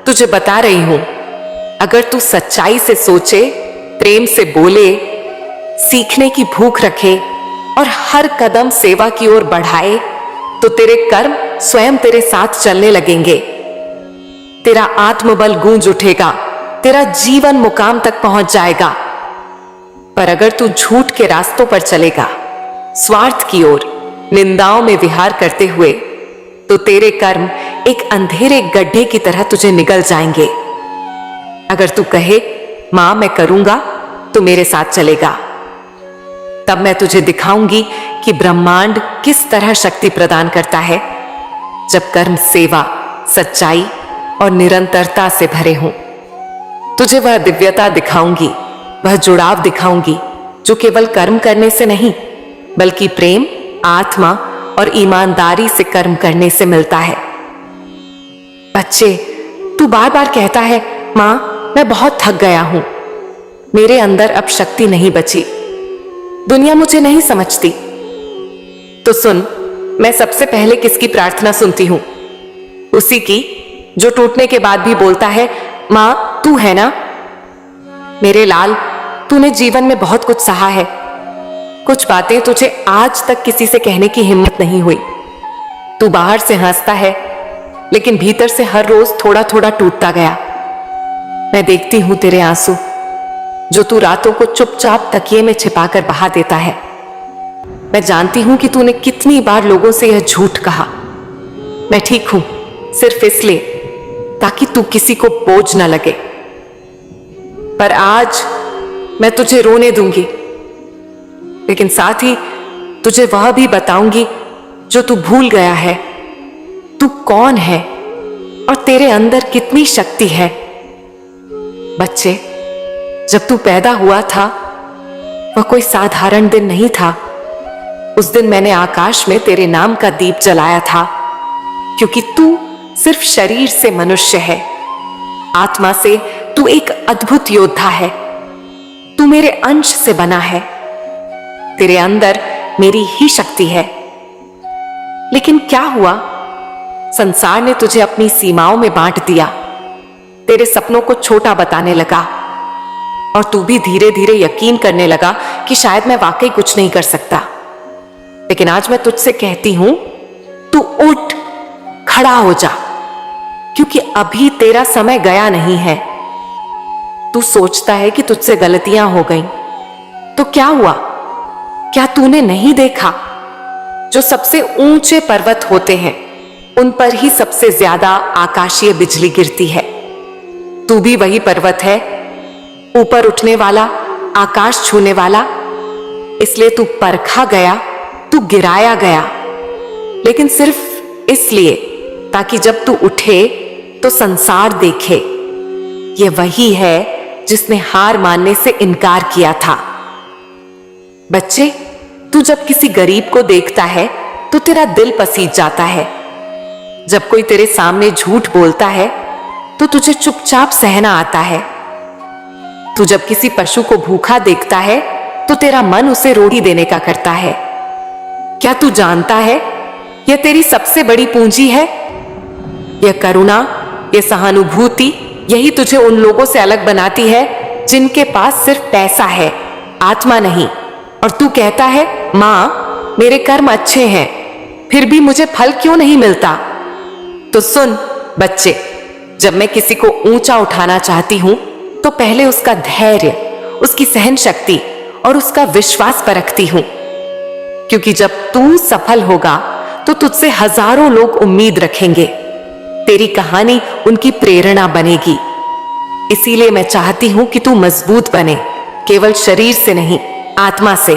तुझे बता रही हूं, अगर तू सच्चाई से सोचे, प्रेम से बोले, सीखने की भूख रखे और हर कदम सेवा की ओर बढ़ाए, तो तेरे कर्म स्वयं तेरे साथ चलने लगेंगे। तेरा आत्मबल गूंज उठेगा, तेरा जीवन मुकाम तक पहुंच जाएगा। पर अगर तू झूठ के रास्तों पर चलेगा, स्वार्थ की ओर, निंदाओं में विहार करते हुए, तो तेरे कर्म एक अंधेरे गड्ढे की तरह तुझे निगल जाएंगे। अगर तू कहे, मां मैं करूंगा, तो मेरे साथ चलेगा, तब मैं तुझे दिखाऊंगी कि ब्रह्मांड किस तरह शक्ति प्रदान करता है जब कर्म सेवा, सच्चाई और निरंतरता से भरे हों। तुझे वह दिव्यता दिखाऊंगी, वह जुड़ाव दिखाऊंगी जो केवल कर्म करने से नहीं, बल्कि प्रेम, आत्मा और ईमानदारी से कर्म करने से मिलता है। बच्चे, तू बार बार कहता है, मां मैं बहुत थक गया हूं, मेरे अंदर अब शक्ति नहीं बची, दुनिया मुझे नहीं समझती। तो सुन, मैं सबसे पहले किसकी प्रार्थना सुनती हूं? उसी की जो टूटने के बाद भी बोलता है, मां तू है ना? मेरे लाल, तूने जीवन में बहुत कुछ सहा है। कुछ बातें तुझे आज तक किसी से कहने की हिम्मत नहीं हुई। तू बाहर से हंसता है, लेकिन भीतर से हर रोज थोड़ा थोड़ा टूटता गया। मैं देखती हूं तेरे आंसू, जो तू रातों को चुपचाप तकिए में छिपाकर बहा देता है। मैं जानती हूं कि तूने कितनी बार लोगों से यह झूठ कहा, मैं ठीक हूं, सिर्फ इसलिए ताकि तू किसी को बोझ न लगे। पर आज मैं तुझे रोने दूंगी, लेकिन साथ ही तुझे वह भी बताऊंगी जो तू भूल गया है। तू कौन है और तेरे अंदर कितनी शक्ति है। बच्चे, जब तू पैदा हुआ था, वह कोई साधारण दिन नहीं था। उस दिन मैंने आकाश में तेरे नाम का दीप जलाया था, क्योंकि तू सिर्फ शरीर से मनुष्य है, आत्मा से तू एक अद्भुत योद्धा है। तू मेरे अंश से बना है, तेरे अंदर मेरी ही शक्ति है। लेकिन क्या हुआ? संसार ने तुझे अपनी सीमाओं में बांट दिया, तेरे सपनों को छोटा बताने लगा, और तू भी धीरे धीरे यकीन करने लगा कि शायद मैं वाकई कुछ नहीं कर सकता। लेकिन आज मैं तुझसे कहती हूं, तू उठ, खड़ा हो जा, क्योंकि अभी तेरा समय गया नहीं है। तू सोचता है कि तुझसे गलतियां हो गईं, तो क्या हुआ? क्या तूने नहीं देखा, जो सबसे ऊंचे पर्वत होते हैं उन पर ही सबसे ज्यादा आकाशीय बिजली गिरती है। तू भी वही पर्वत है, ऊपर उठने वाला, आकाश छूने वाला। इसलिए तू परखा गया, तू गिराया गया, लेकिन सिर्फ इसलिए ताकि जब तू उठे तो संसार देखे, ये वही है जिसने हार मानने से इनकार किया था। बच्चे, तू जब किसी गरीब को देखता है तो तेरा दिल पसीज जाता है। जब कोई तेरे सामने झूठ बोलता है तो तुझे चुपचाप सहना आता है। तू जब किसी पशु को भूखा देखता है तो तेरा मन उसे रोटी देने का करता है। क्या तू जानता है यह तेरी सबसे बड़ी पूंजी है? यह करुणा, यह सहानुभूति, यही तुझे उन लोगों से अलग बनाती है जिनके पास सिर्फ पैसा है, आत्मा नहीं। और तू कहता है, मां मेरे कर्म अच्छे हैं, फिर भी मुझे फल क्यों नहीं मिलता? तो सुन बच्चे, जब मैं किसी को ऊंचा उठाना चाहती हूं तो पहले उसका धैर्य, उसकी सहन शक्ति और उसका विश्वास परखती हूं, क्योंकि जब तू सफल होगा तो तुझसे हजारों लोग उम्मीद रखेंगे। तेरी कहानी उनकी प्रेरणा बनेगी। इसीलिए मैं चाहती हूं कि तू मजबूत बने, केवल शरीर से नहीं, आत्मा से।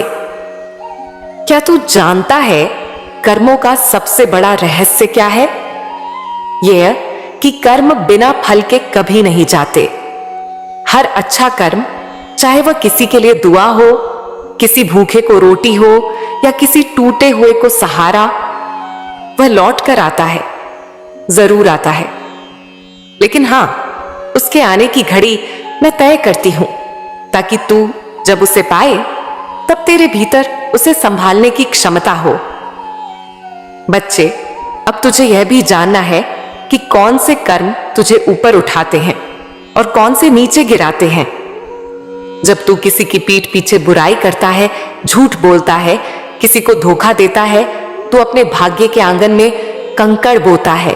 क्या तू जानता है कर्मों का सबसे बड़ा रहस्य क्या है? यह कि कर्म बिना फल के कभी नहीं जाते। हर अच्छा कर्म, चाहे वह किसी के लिए दुआ हो, किसी भूखे को रोटी हो या किसी टूटे हुए को सहारा, वह लौट कर आता है, जरूर आता है। लेकिन हां, उसके आने की घड़ी मैं तय करती हूं, ताकि तू जब उसे पाए तब तेरे भीतर उसे संभालने की क्षमता हो। बच्चे, अब तुझे यह भी जानना है कि कौन से कर्म तुझे ऊपर उठाते हैं और कौन से नीचे गिराते हैं। जब तू किसी की पीठ पीछे बुराई करता है, झूठ बोलता है, किसी को धोखा देता है, तू अपने भाग्य के आंगन में कंकड़ बोता है।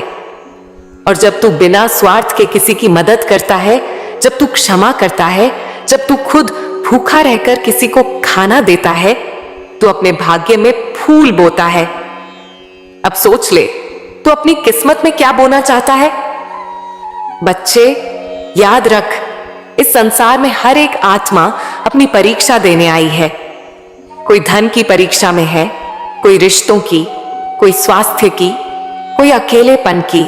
और जब तू बिना स्वार्थ के किसी की मदद करता है, जब तू क्षमा करता है, जब तू खुद भूखा रहकर किसी को खाना देता है, तू अपने भाग्य में फूल बोता है। अब सोच ले, तू अपनी किस्मत में क्या बोना चाहता है? बच्चे, याद रख, इस संसार में हर एक आत्मा अपनी परीक्षा देने आई है। कोई धन की परीक्षा में है, कोई रिश्तों की, कोई स्वास्थ्य की, कोई अकेलेपन की।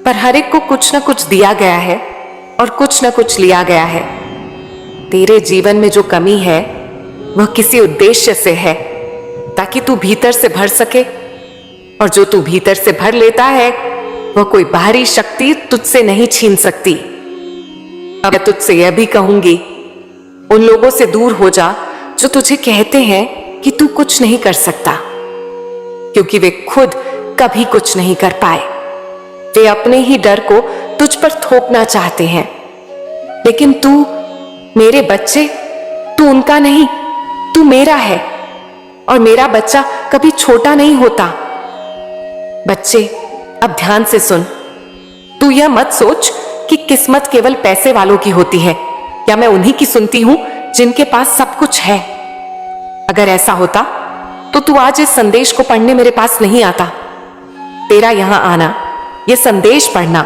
पर हर एक को कुछ ना कुछ दिया गया है और कुछ ना कुछ लिया गया है। तेरे जीवन में जो कमी है वह किसी उद्देश्य से है, ताकि तू भीतर से भर सके। और जो तू भीतर से भर लेता है वह कोई बाहरी शक्ति तुझसे नहीं छीन सकती। अब मैं तुझसे यह भी कहूंगी, उन लोगों से दूर हो जा जो तुझे कहते हैं कि तू कुछ नहीं कर सकता, क्योंकि वे खुद कभी कुछ नहीं कर पाए। वे अपने ही डर को तुझ पर थोपना चाहते हैं। लेकिन तू, मेरे बच्चे, तू उनका नहीं, तू मेरा है। और मेरा बच्चा कभी छोटा नहीं होता। बच्चे, अब ध्यान से सुन। तू यह मत सोच कि किस्मत केवल पैसे वालों की होती है, या मैं उन्हीं की सुनती हूं जिनके पास सब कुछ है। अगर ऐसा होता तो तू आज इस संदेश को पढ़ने मेरे पास नहीं आता। तेरा यहां आना, यह संदेश पढ़ना